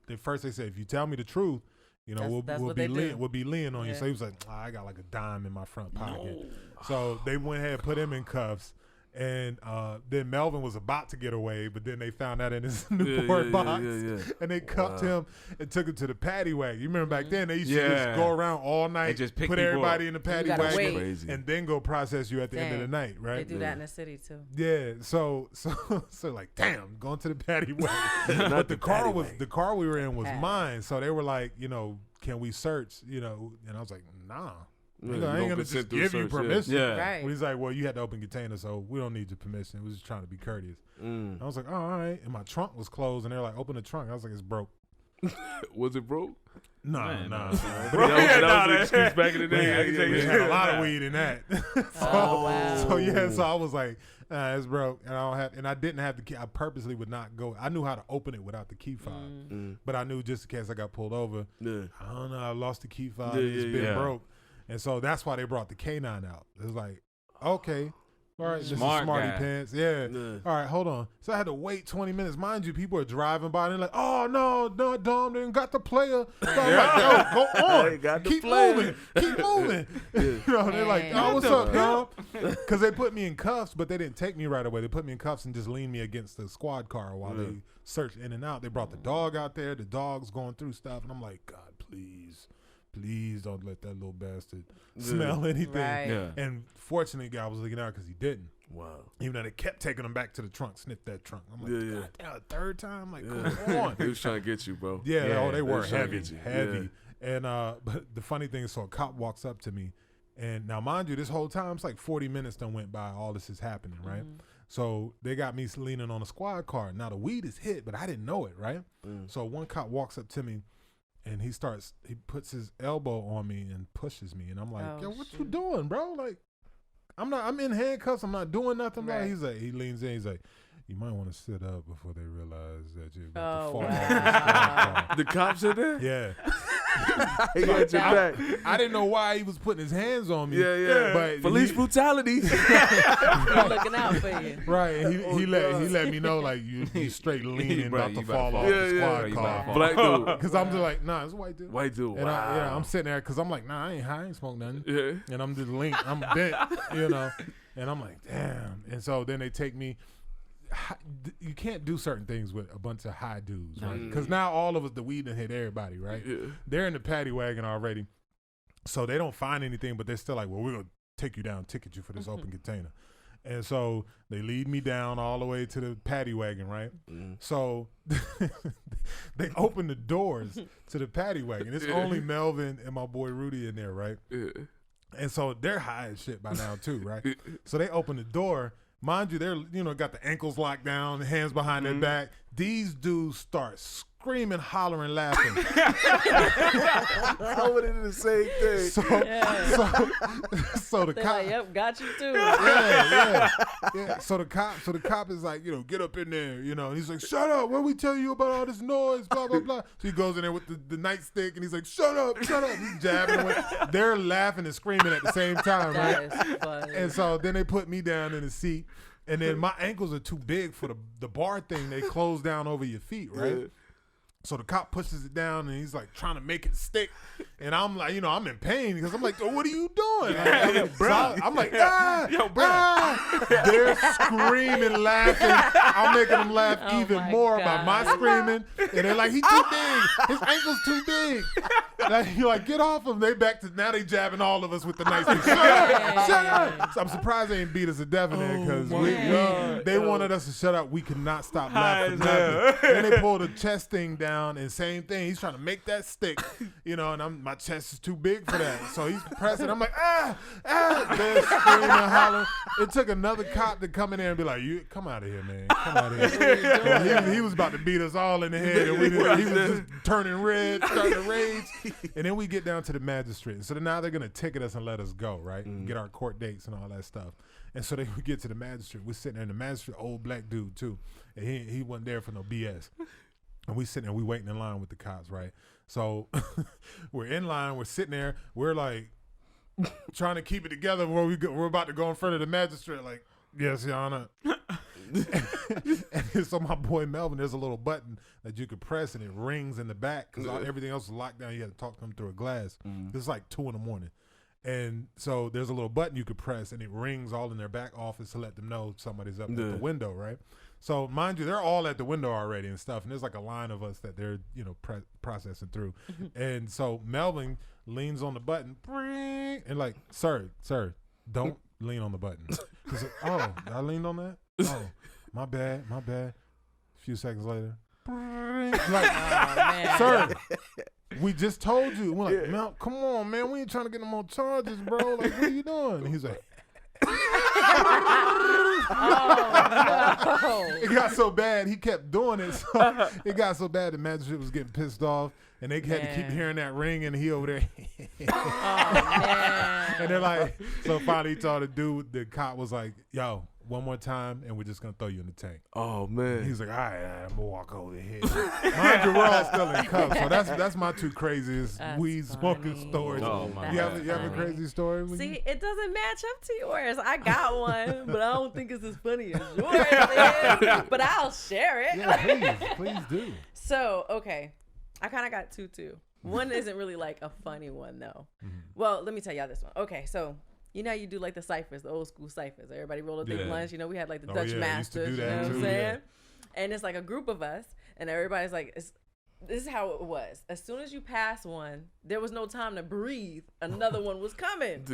at first they said, if you tell me the truth, you know, we'll be leaning on you. So he was like, I got like a dime in my front pocket. No. So they went ahead and put him in cuffs. And then Melvin was about to get away, but then they found that in his Newport box. And they cuffed him and took him to the paddy wagon. You remember back then, they used to just go around all night, just put everybody in the paddy wagon, and then go process you at the end of the night, right? They do that in the city too. Yeah, so like, damn, going to the paddy wagon. But the car we were in was mine, so they were like, you know, can we search? You know, and I was like, nah. I ain't gonna just give you permission. Right. He's like, well, you had the open container, so we don't need your permission. We're just trying to be courteous. I was like, oh, all right. And my trunk was closed, and they're like, open the trunk. I was like, it's broke. Was it broke? No. That was an excuse back in the day. We had a lot of weed in that. Wow. So I was like, it's broke, and I didn't have the key. I purposely would not go. I knew how to open it without the key fob, but I knew just in case I got pulled over. Yeah. I don't know. I lost the key fob. It's been broke, and so that's why they brought the K9 out. It was like, okay. All right, this is Smarty guy. Pants. Yeah. All right, hold on. So I had to wait 20 minutes. Mind you, people are driving by and they're like, oh, no, Dom didn't got the player. So I'm like, yo, go on. Keep moving. Keep moving. You know, they're like, oh, what's up, Dom? Because they put me in cuffs, but they didn't take me right away. They put me in cuffs and just leaned me against the squad car while they searched in and out. They brought the dog out there. The dog's going through stuff. And I'm like, God, please don't let that little bastard smell anything. Right. Yeah. And fortunately, God was looking out because he didn't. Wow. Even though they kept taking him back to the trunk, sniff that trunk. I'm like, God damn, a third time? Like, come on. They was trying to get you, bro. Yeah, they were heavy. Yeah. And but the funny thing is, so a cop walks up to me, and now mind you, this whole time, it's like 40 minutes done went by. All this is happening, right? So they got me leaning on a squad car. Now the weed is hit, but I didn't know it, right? So one cop walks up to me, and he puts his elbow on me and pushes me, and I'm like, yo, what you doing, bro? Like, I'm in handcuffs. I'm not doing nothing. Right. He leans in. He's like, you might want to sit up before they realize that you're about to fall off this car. The cops are there? Yeah. He got your back. I didn't know why he was putting his hands on me. Yeah. But police brutality. I'm looking out for you. Right. And he let me know, like, you straight leaning, about to fall off the squad car. Black dude. Because I'm just like, nah, it's a white dude. White dude. And wow. I'm sitting there because I'm like, nah, I ain't high. I ain't smoke nothing. Yeah. And I'm just linked. I'm bent, you know. And I'm like, damn. And so then they take me. You can't do certain things with a bunch of high dudes, right? Because now all of us, the weed done hit everybody, right? Yeah. They're in the paddy wagon already. So they don't find anything, but they're still like, well, we're going to take you down, ticket you for this open container. And so they lead me down all the way to the paddy wagon, right? So they open the doors to the paddy wagon. It's only Melvin and my boy Rudy in there, right? And so they're high as shit by now too, right? So they open the door. Mind you, they're, got the ankles locked down, the hands behind their back. These dudes start screaming, hollering, laughing. I would have did the same thing. So the cop, like, yep, got you too. Yeah. So the cop is like, get up in there, and he's like, shut up. What we tell you about all this noise, blah, blah, blah. So he goes in there with the nightstick and he's like, shut up. He's jabbing away. They're laughing and screaming at the same time, right? That is funny. And so then they put me down in the seat. And then my ankles are too big for the bar thing. They close down over your feet, right? Yeah. So the cop pushes it down and he's like trying to make it stick. And I'm like, I'm in pain because I'm like, oh, what are you doing? I'm like, They're screaming, laughing. I'm making them laugh even more by my screaming. And they're like, he's too big. His ankle's too big. You're like, get off him. They now they jabbing all of us with the nice thing. Shut up. So I'm surprised they ain't beat us to death in there because they wanted us to shut up. We could not stop laughing. Then they pulled the chest thing down. And same thing, he's trying to make that stick, and my chest is too big for that. So he's pressing. I'm like, they're screaming, hollering. It took another cop to come in there and be like, "You come out of here, man, come out of here." He was about to beat us all in the head, and he was just turning red, starting to rage. And then we get down to the magistrate. So now they're gonna ticket us and let us go, right? And get our court dates and all that stuff. And so we get to the magistrate. We're sitting there, and the magistrate, old black dude too, and he wasn't there for no BS. And we sitting there, we waiting in line with the cops, right? So we're in line, we're sitting there, we're like trying to keep it together where we're about to go in front of the magistrate, like, yes, Your Honor. And so my boy Melvin, there's a little button that you could press and it rings in the back because everything else is locked down. You had to talk to them through a glass. This is like 2 a.m. And so there's a little button you could press and it rings all in their back office to let them know somebody's up at the window, right? So mind you, they're all at the window already and stuff. And there's like a line of us that they're, processing through. And so Melvin leans on the button and like, sir, don't lean on the button. He's like, oh, I leaned on that? Oh, my bad. A few seconds later. Like, sir, we just told you. We're like, Mel, come on, man. We ain't trying to get no more charges, bro. Like, what are you doing? And he's like, Oh, It got so bad, he kept doing it. So it got so bad, the magistrate was getting pissed off, and they had to keep hearing that ring, and he over there. man. And they're like, so finally he told the dude, the cop was like, yo, one more time, and we're just going to throw you in the tank. Oh, man. He's like, all right, I'm going to walk over here. Mind you, we're all still in cuffs. So that's my two craziest weed smoking stories. Oh, my You have God. a crazy story? See, it doesn't match up to yours. I got one, but I don't think it's as funny as yours is. But I'll share it. Yeah, please do. So, okay. I kind of got two, too. One isn't really like a funny one, though. Well, let me tell y'all this one. Okay, so you know how you do like the ciphers, the old school ciphers. Everybody roll a big blunts. You know, we had like the Dutch Masters. You know what I'm saying? And it's like a group of us, and everybody's like, this is how it was. As soon as you pass one, there was no time to breathe. Another one was coming.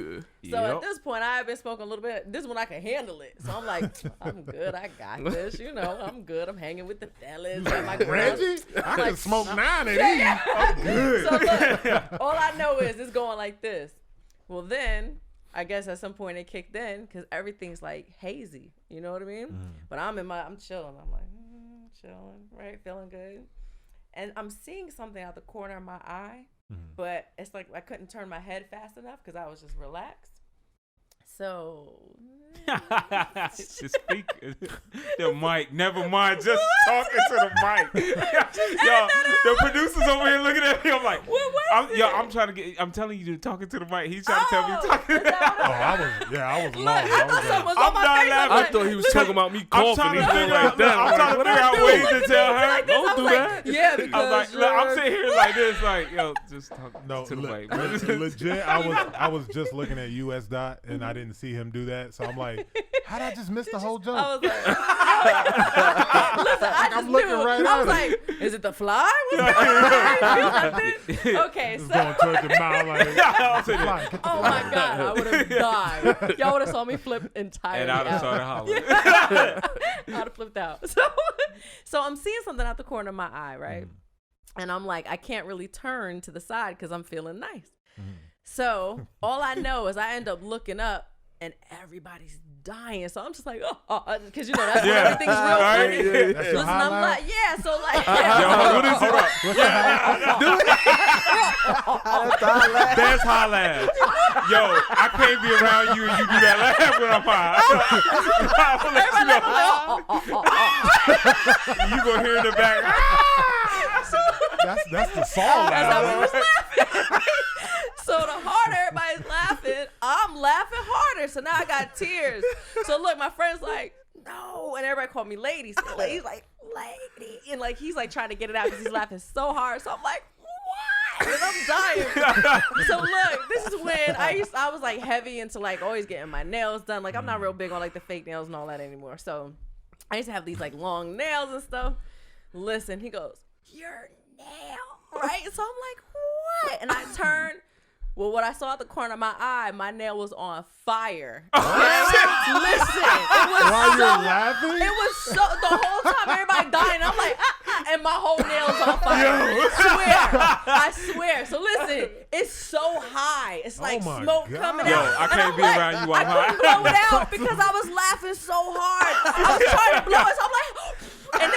So at this point, I have been smoking a little bit. This one I can handle it. So I'm like, I'm good. I got this. You know, I'm good. I'm hanging with the fellas. Got my Reggie, I can smoke 9 of these. I'm good. So look, all I know is it's going like this. Well, then I guess at some point it kicked in because everything's like hazy. You know what I mean? But I'm chilling. I'm like, chilling, right? Feeling good. And I'm seeing something out the corner of my eye, but it's like I couldn't turn my head fast enough because I was just relaxed. So, Just speak the mic. Never mind. Just talking to the mic. Yo, the producers over here looking at me. I'm like, I'm trying to get. I'm telling you to talking to the mic. He's trying to tell me talking. I was look, lost. I thought something was I'm on my not face. laughing. I thought he was talking about me I'm coughing. trying to He's going figure like out. that. I'm trying to figure out ways to tell her. Like this. I Don't was do like, that. yeah, because I'm like, look, I'm sitting here like this, like, yo, just talk to the mic. Legit, I was just looking at SDOT and I didn't see him do that, so I'm like, how did I just miss the whole joke? I was like, listen, I just I'm looking knew. right I was at like, is it the fly? What's going on? Okay, It's so. going towards the mouth like, fly, get the Oh fly. my God, I would have died. Y'all would have saw me flip entirely And I'd have out. started hollering. I'd have flipped out. So I'm seeing something out the corner of my eye, right? And I'm like, I can't really turn to the side because I'm feeling nice. So all I know is I end up looking up and everybody's dying. So I'm just like, because you know that's when everything's real Right? funny. Yeah. That's your Listen, I'm highlight? like, yeah. So like, Yo, what is it? That's high laugh. Yo, I can't be around you and you do that laugh when I'm high. You gonna hear in the back. That's the song. That's how we now. was laughing. So the harder everybody's laughing, I'm laughing harder. So now I got tears. So look, my friend's like, no. And everybody called me lady. So he's like, lady. And like, he's like trying to get it out because he's laughing so hard. So I'm like, what? And I'm dying. So look, this is when I was like heavy into like always getting my nails done. Like I'm not real big on like the fake nails and all that anymore. So I used to have these like long nails and stuff. Listen, he goes, your nail, right? So I'm like, what? And I turn. Well, what I saw at the corner of my eye, my nail was on fire. Listen, it was While so, you're laughing? it was so, the whole time everybody dying, I'm like, and my whole nail's on fire. I swear. So listen, it's so high. It's like Oh my smoke God. coming Yo, out. I And can't I'm be like, around you I while couldn't blow it out because I was laughing so hard. I was trying to blow it, so I'm like, and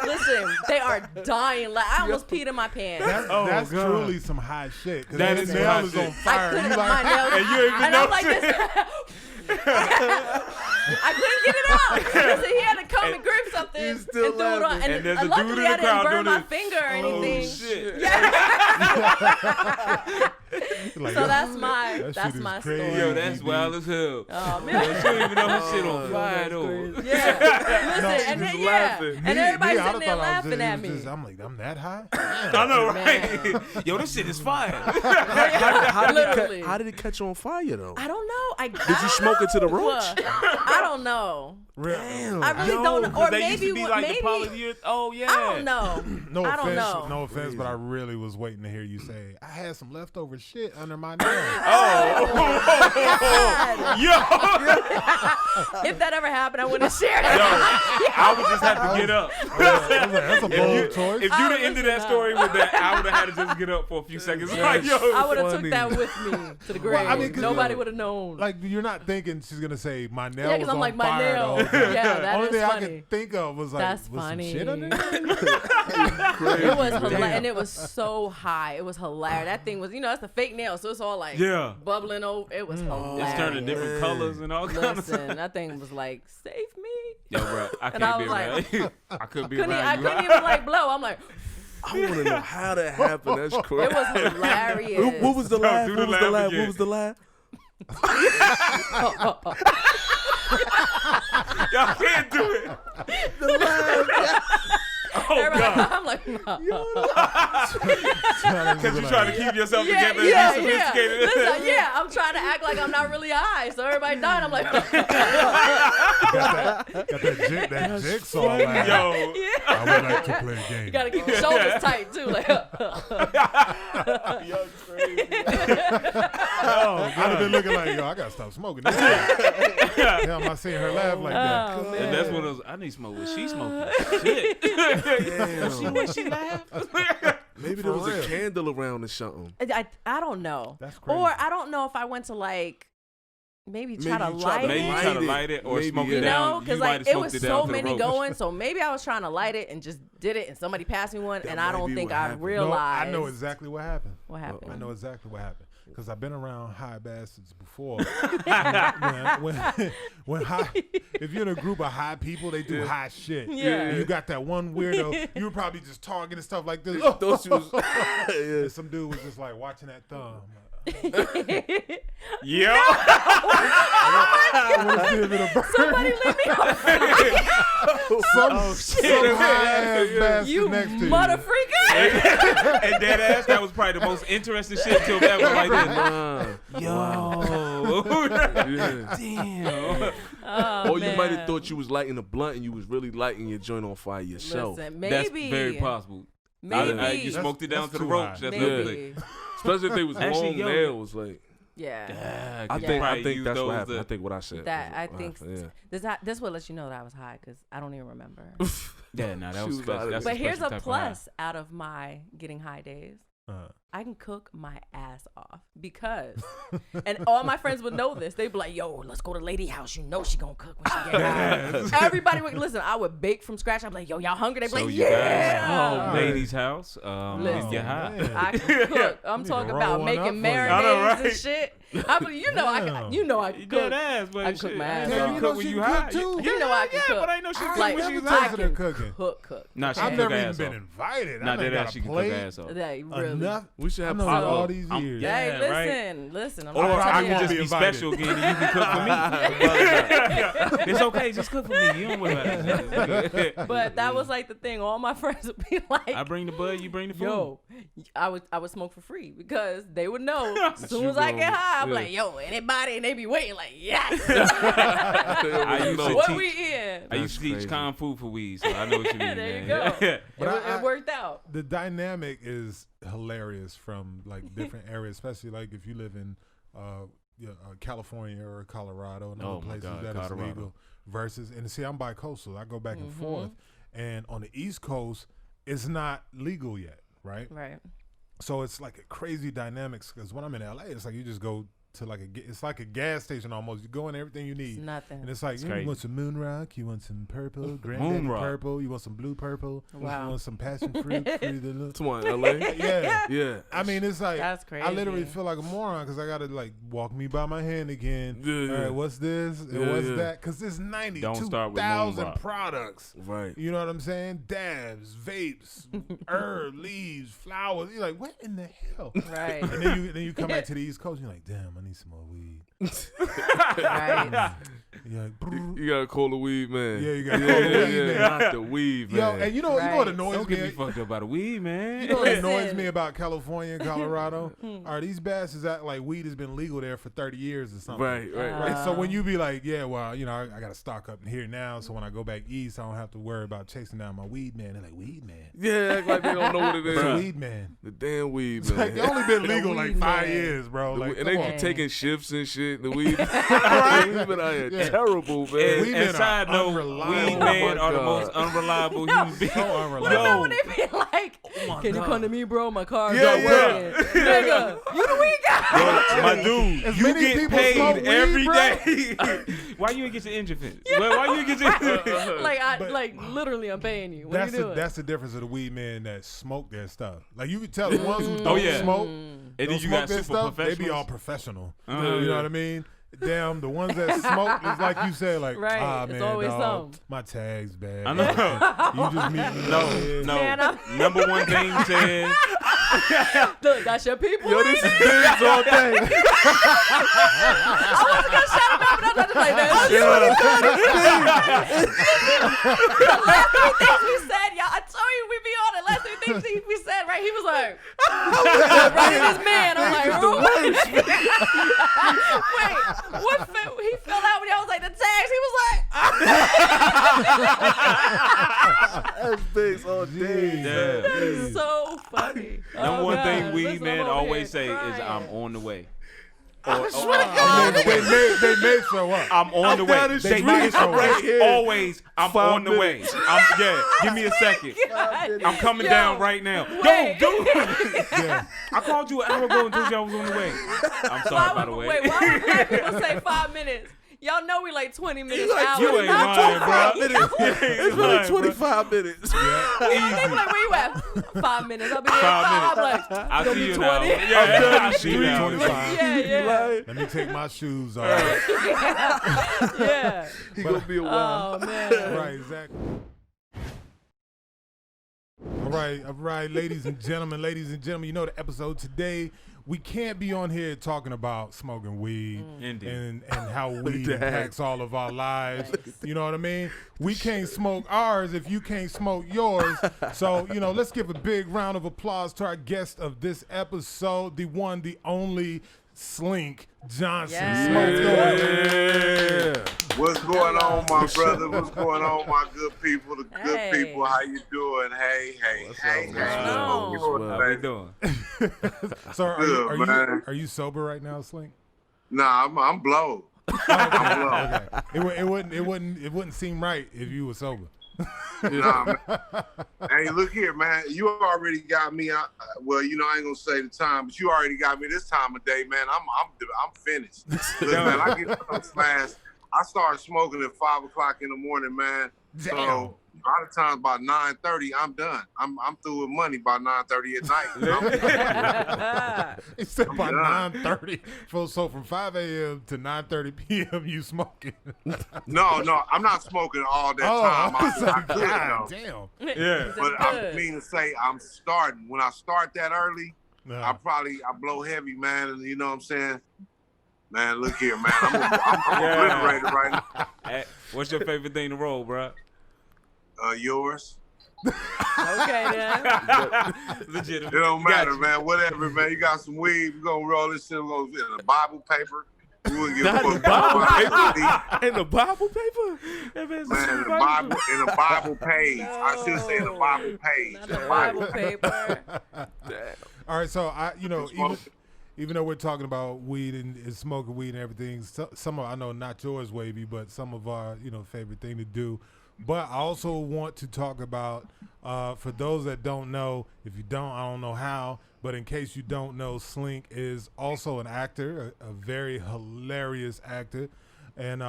listen, they are dying. Like I almost peed in my pants. That's God. truly some hot shit. Because That that is nail hot is shit. on fire. I couldn't, You my like, nails, And you even and know I'm like this. I couldn't get it out. Listen, he had to come and grip something and still throw it on. laughing. And there's a luckily dude in the I didn't crowd burn doing my this. finger or anything. Shit. like, So yo, that's my that that's shit is my crazy. story. Yo, that's wild as hell. Oh She man. don't even know her shit on fire though. Yeah. No, Listen, and just then laughing. and everybody's I sitting there thought I was laughing at it was me. just- I'm like, I'm that high? I know, right? Man. Yo, this shit is fire. Literally. How did it catch on fire though? I don't know. Did you smoke it to the roach? I don't know. Damn. I really don't know. Or They maybe used to be like maybe the poly. Oh yeah. I don't know. No I don't offense, know. no offense, but I really was waiting to hear you say, I had some leftover shit under my nails. If that ever happened, I wouldn't have shared it. I would just have to get up. That's a bold choice. If you'd have ended that story with that, I would have had to just get up for a few seconds. Like, yo, I would have took funny. that with me to the grave. I mean, 'cause Nobody you- would have known. Like, you're not thinking she's going to say, my nail Yeah, was 'cause I'm on like, my fire the nail. whole time. Yeah, that Only is thing I funny. could think of was like, That's was funny. some shit under there? It was hilarious, and it was so high. It was hilarious. That thing was, that's the fake nail, so it's all like bubbling over. It was hilarious. it's turning different colors and all kinds of stuff. Listen, that thing was like, save me. Yo, bro, I And I can't be was like- around. I couldn't be I around you. couldn't even like blow. I'm like, I want to know how that happened. That's crazy. it was hilarious. What was the laugh? do What the was the laugh laugh? again. What was the laugh? Y'all can't do it. Everybody, God. I'm like, no. Because you're trying to keep yourself Yeah, together yeah, and be yeah. sophisticated. Listen, yeah, I'm trying to act like I'm not really high, so everybody died. I'm like, Got that jigsaw laugh. Yo, I would like to play a game. you gotta keep your shoulders tight too. Like, yo, crazy. I'd have been looking like, yo, I got to stop smoking. Hell, I'm not seeing her laugh like that. oh, And that's one of those, I need to smoke what she smoking. Shit. Damn. See when she laugh? Maybe there was a candle around or something. I don't know. That's crazy. Or I don't know if I went to like maybe try to Maybe you tried light to Maybe you it. try to light it or Maybe, smoke yeah. it You down. know, because You might like have it smoked was it down so to the many roach. going, so maybe I was trying to light it and just did it, and somebody passed me one, That and I might don't be think what I happened. No, realized I know exactly what happened. what happened. I know exactly what happened because I've been around high bastards before. when high, if you're in a group of high people, they do high shit. Yeah. And you got that one weirdo. You were probably just talking and stuff like this. Those was, And some dude was just like watching that thumb. Yeah. Somebody leave me alone, Some high-ass bastard you next to you. mother freaker. And dead ass, that was probably the most interesting shit to have ever like this. Yo. yeah. Damn. Oh, Or you might have man. thought you was lighting a blunt and you was really lighting your joint on fire yourself. Listen, That's maybe. very possible. Maybe. You smoked it down That's to the too roach. high. That's Maybe. ugly. Especially if they was Actually, long yo. nails. Like, Yeah. I Yeah. think Probably use that's what those happened. to- I think what I said. That was I what think happened, this will let you know that I was high because I don't even remember. Yeah, no, that She was was special. out of That's it. But here's special a type of high. plus out of my getting high days. I can cook my ass off because, and all my friends would know this. They'd be like, "Yo, let's go to Lady House. You know she gonna cook when she get high." Everybody would listen. I would bake from scratch. I'd be like, "Yo, y'all hungry?" They'd be So like, you guys, "Yeah." lady's house. Listen. Get high. man. I can cook. I'm Need to talking roll about one up making for you. I know, marinades and right? shit. I mean, you know, I You can dead cook. ass, but I cook shit, my I ass ain't off. know You you know cook when she you can high. cook, too. You know I can cook. But I know she cook Like, when I've she's never high. tasted her cooking. Cook. Nah, she I've can never cook even ass been off. invited. Nah, I dead got ass a she can cook plate. ass off. They really. Enough. We should I have know pop all up. these years. Yeah, Hey, right. listen. I'm Or not I telling can you. just be invited. special again and you can cook for me. It's okay, just cook for me. You don't worry about it. But that was like the thing. All my friends would be like, I bring the bud, you bring the food. "Yo, I would smoke for free because they would know as soon you as I go, get high, I'm yeah. like, yo, anybody, and they be waiting like, yes. I used to What teach. we in? I used to teach crazy. kung fu for weed, so I know what you mean. There you man. go. But it worked out. The dynamic is hilarious from like different areas, especially like if you live in California or Colorado and Oh other my places God, that Colorado. is legal. Versus, and see, I'm bicoastal. I go back and forth, and on the East Coast, it's not legal yet, right? Right. So it's like a crazy dynamics because when I'm in LA, it's like you just go to like it's like a gas station almost. You go in everything you need. It's nothing. And it's like, you crazy. want some moon rock, you want some purple, granddaddy Moon rock. purple, you want some blue purple, Wow. you want some passion fruit. Come on, LA. Yeah. Yeah. I mean, it's like, That's I literally crazy. feel like a moron because I got to like walk me by my hand again. Yeah. All right, what's this? And Yeah, what's yeah. that? Because there's Don't start with moon 92,000 rock. products. Right. You know what I'm saying? Dabs, vapes, herb, leaves, flowers. You're like, what in the hell? Right. And then you come back to the East Coast. You're like, damn, I need some more weed. Right. Yeah, You gotta call the weed man. yeah, you got to call the weed man. Not the weed Yo, man. and you know what Right. annoys Don't get me me? fucked up by the weed, man. You know what annoys Listen. me about California and Colorado? Are these bastards act like weed has been legal there for 30 years or something? Right. Right. So when you be like, yeah, well, you know, I got to stock up in here now, so when I go back east, I don't have to worry about chasing down my weed man. They're like, weed man? Yeah, act like they don't know what it It's a is. weed man. The damn weed It's like, man. they only been legal like weed 5 man. years, bro. The Like, weed- and come they on. keep taking shifts and shit. The weed, the weed man out here Yeah. terrible, man. And, Weed and men side are note, unreliable. weed Oh men my are the God. most unreliable human beings. So What unreliable. about when they be like, my can you God. come to me, bro? My car Yeah, don't yeah. work. Nigga, you the weed guy. Yo, my dude, As you many get people smoke paid weed, every bro? day. Why you ain't get your engine fixed? Why you ain't get your Like literally, I'm paying you. What are you doing? That's the difference of the weed men that smoke their stuff. Like you can tell the ones who don't Oh, yeah. smoke, And don't then you smoke got their super stuff, they be professionals. all professional. Uh-huh. You know what I mean? Damn, the ones that smoke is like you said, like, Right, ah it's man, always dog, something. my tag's bad. I know. You just meet me. No, no. Man, I'm- Number one thing said, Look, that's your people. Yo, this is bigs all day. I wasn't gonna shut him up, but I was just like, that's the last three things we said, y'all. I told you we be on it. Last three things we said, right? He was like, right in his man. I'm like, who? Wait, he fell out when I was like the tags. He was like, That's bigs all day. yeah. that is so funny. Number Oh, one God. thing weed Listen, men I'm over always here say is, crying. I'm on the way. They may show up. I'm on the way. down the They street might show right up. here. Always, I'm 5 on the way. minutes. Give me a second. God. I'm coming Yo, down right now. wait. Yo, dude. Yeah. I called you an hour ago and told you I was on the way. I'm sorry, by the way. Wait, why would black people say 5 minutes? Y'all know we like 20 minutes out. You ain't lying, bro. It's really 25 minutes. They be like, where you at? 5 minutes. I'll be there. 5 I'm like, I gonna see be you now. 20. Yeah, I see you now. 25. yeah. Let me take my shoes off. Yeah. He gonna be a while. Oh, man. Right, exactly. All right, ladies and gentlemen, you know the episode today. We can't be on here talking about smoking weed Indeed. and how weed Dang. impacts all of our lives. You know what I mean? We can't smoke ours if you can't smoke yours. So, you know, let's give a big round of applause to our guest of this episode, the one, the only Slink Johnson. Yes. Smoke yours. Yeah. What's going on, my brother? What's going on, my good people? The good Hey. people, how you doing? Hey. on? What's Hello. up? How we doing? So Good, man. are you sober right now, Slink? Nah, I'm blowed. Okay. It wouldn't seem right if you were sober. Nah, man. Hey, look here, man. You already got me out. Well, you know, I ain't gonna say the time, but you already got me this time of day, man. I'm finished. Look, man, I get so fast. I started smoking at 5 o'clock in the morning, man. Damn. So a lot of times by 9:30, I'm done. I'm through with money by 9:30 at night. It said by done. 9:30. So from 5 a.m. to 9:30 p.m. you smoking. No, I'm not smoking all that time. I was like, could, God though. damn. Yeah. But I mean to say, I'm starting. When I start that early, Nah. I blow heavy, man. And you know what I'm saying? Man, look here, man. I'm obliterated right now. Hey, what's your favorite thing to roll, bro? Yours. Okay, then. Legitimate. It don't Got matter, you. man. Whatever, man. You got some weed. We're going to roll this shit. We're going to in a Bible paper. We wouldn't give a Not in fuck the Bible about paper. In the Bible paper? That man's Man, in a Bible page. I should say in a Bible page. Not the Bible paper. All right, so Smoke. even though we're talking about weed and smoking weed and everything, some of, I know not yours, Wavyy, but some of our favorite thing to do. But I also want to talk about, for those that don't know, if you don't, I don't know how, but in case you don't know, Slink is also an actor, a very hilarious actor. And,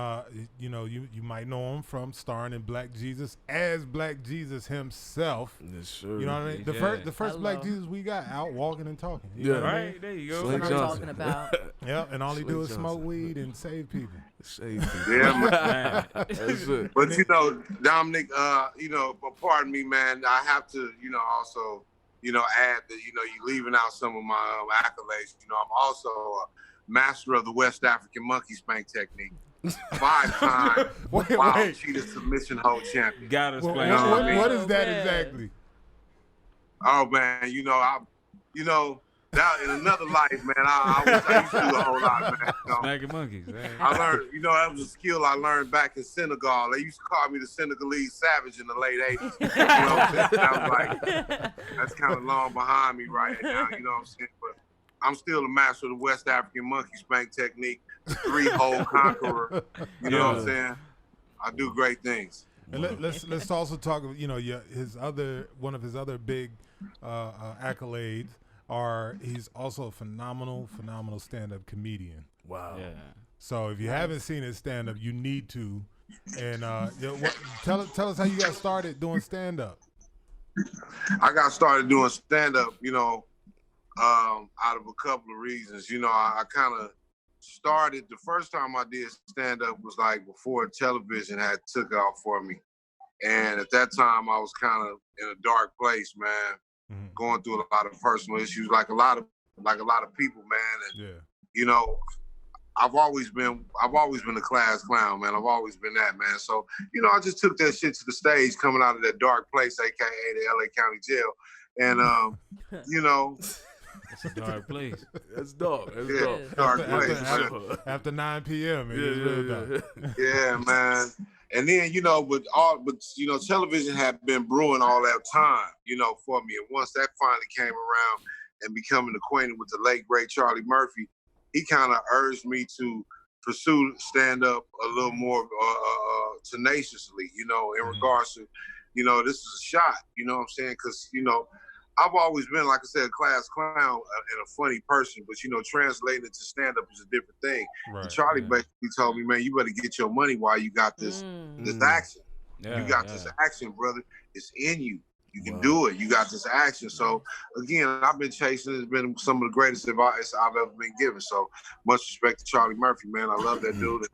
you might know him from starring in Black Jesus as Black Jesus himself. Yes, sir. You know what I mean? The first Hello. Black Jesus we got out walking and talking. You Yeah. know what I mean? Right, there you go. Slink What I'm Johnson. talking about. Yeah, and all he do is Slink smoke Johnson. weed and save people. Shave people. Yeah, man. Man. That's it. But Dominic, but pardon me, man. I have to, also, add that, you leaving out some of my accolades. I'm also master of the West African monkey spank technique. 5-time wild cheetah submission hold champion. Got us playing. What is that exactly? Oh man, that in another life, man, I used to do a whole lot, man. Smacking monkeys. I learned, that was a skill I learned back in Senegal. They used to call me the Senegalese savage in the late 80s. I was like, that's kind of long behind me right now, you know what I'm saying? But I'm still a master of the West African monkey spank technique, 3-hole conqueror. You know what I'm saying? I do great things. And let's also talk. One of his other big accolades he's also a phenomenal stand-up comedian. Wow. Yeah. So if you haven't seen his stand-up, you need to. And tell us how you got started doing stand-up. I got started doing stand-up, out of a couple of reasons. I kind of started, the first time I did stand-up was like before television had took off for me. And at that time, I was kind of in a dark place, man, going through a lot of personal issues, like a lot of people, man. And, I've always been a class clown, man. I've always been that, man. So, I just took that shit to the stage coming out of that dark place, AKA the LA County Jail. And, It's a dark place. That's dark. Dark place. After 9 p.m. It is real dark. Yeah, man. And then, television had been brewing all that time, for me. And once that finally came around and becoming acquainted with the late, great Charlie Murphy, he kind of urged me to pursue stand-up a little more tenaciously, in regards to, this is a shot, you know what I'm saying? Because, I've always been, like I said, a class clown and a funny person, but, translating it to stand-up is a different thing. Right, and Charlie basically told me, man, you better get your money while you got this action. Yeah, you got this action, brother. It's in you. You can do it. You got this action. So, again, I've been chasing. It's been some of the greatest advice I've ever been given. So, much respect to Charlie Murphy, man. I love that dude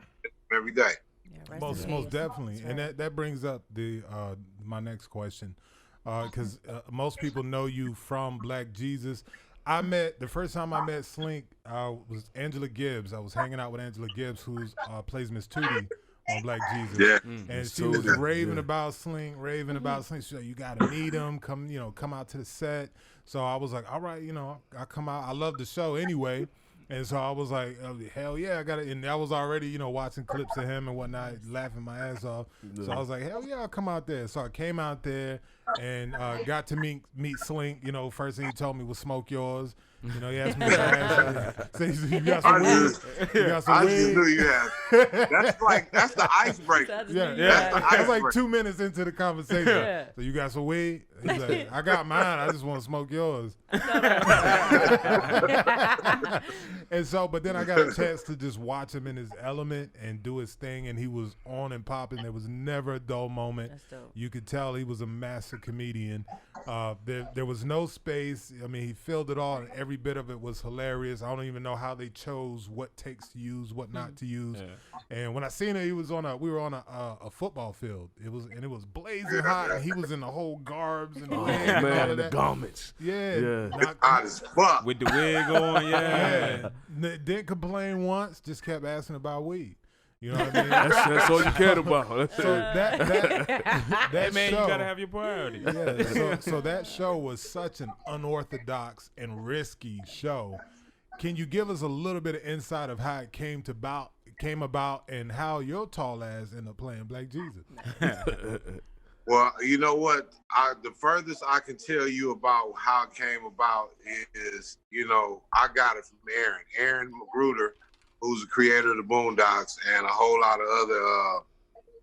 every day. Yeah, most definitely. Right. And that brings up my next question. Because most people know you from Black Jesus. The first time I met Slink was Angela Gibbs. I was hanging out with Angela Gibbs, who plays Miss Tootie on Black Jesus. Yeah. And she was raving about Slink, She said, you got to meet him, come out to the set. So I was like, all right, I come out. I love the show anyway. And so I was like, oh, hell yeah, I got it. And I was already, watching clips of him and whatnot, laughing my ass off. So I was like, hell yeah, I'll come out there. So I came out there and got to meet Slink. First thing he told me was smoke yours. He asked me you got some weed? I just knew you had. That's the icebreaker. That's like 2 minutes into the conversation. Yeah. So you got some weed? He's like, I got mine. I just want to smoke yours. And so, but then I got a chance to just watch him in his element and do his thing, and he was on and popping. There was never a dull moment. You could tell he was a master comedian. There was no space. I mean, he filled it all, and every bit of it was hilarious. I don't even know how they chose what takes to use, what not to use. Yeah. And when I seen it, we were on a football field. It was blazing hot, and he was in the whole garbs and the wig and the garments. Yeah. Hot as fuck. With the wig on, yeah. Didn't complain once, just kept asking about weed. You know what I mean? That's all you cared about. So that man, show, you gotta have your priorities. Yeah. So that show was such an unorthodox and risky show. Can you give us a little bit of insight of how it came about, and how your tall ass ended up playing Black Jesus? Well, you know what? The furthest I can tell you about how it came about is, I got it from Aaron Magruder, who's the creator of the Boondocks and a whole lot of other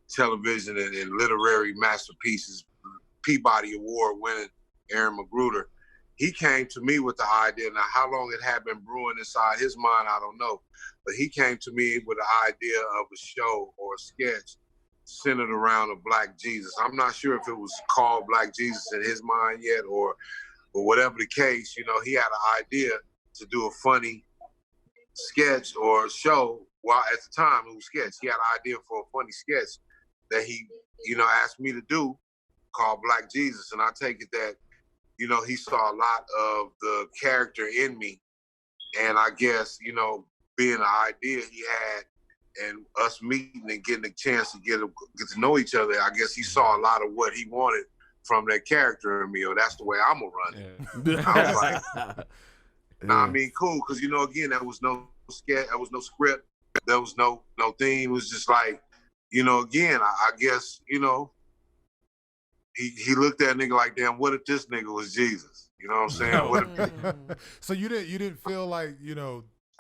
television and literary masterpieces, Peabody Award winning Aaron Magruder. He came to me with the idea. Now, how long it had been brewing inside his mind, I don't know. But he came to me with the idea of a show or a sketch centered around a Black Jesus. I'm not sure if it was called Black Jesus in his mind yet, or whatever the case. He had an idea to do a funny sketch or show. While at the time it was sketch, he had an idea for a funny sketch that he, asked me to do, called Black Jesus. And I take it that, he saw a lot of the character in me, and I guess, being an idea he had, and us meeting and getting a chance to get to know each other. I guess he saw a lot of what he wanted from that character in me, or that's the way I'm gonna run it. I was like, nah, I mean, cool, because again, there was no sketch, there was no script, there was no theme. It was just like, again, I guess, he looked at a nigga like, damn, what if this nigga was Jesus? You know what I'm saying? So you didn't feel like,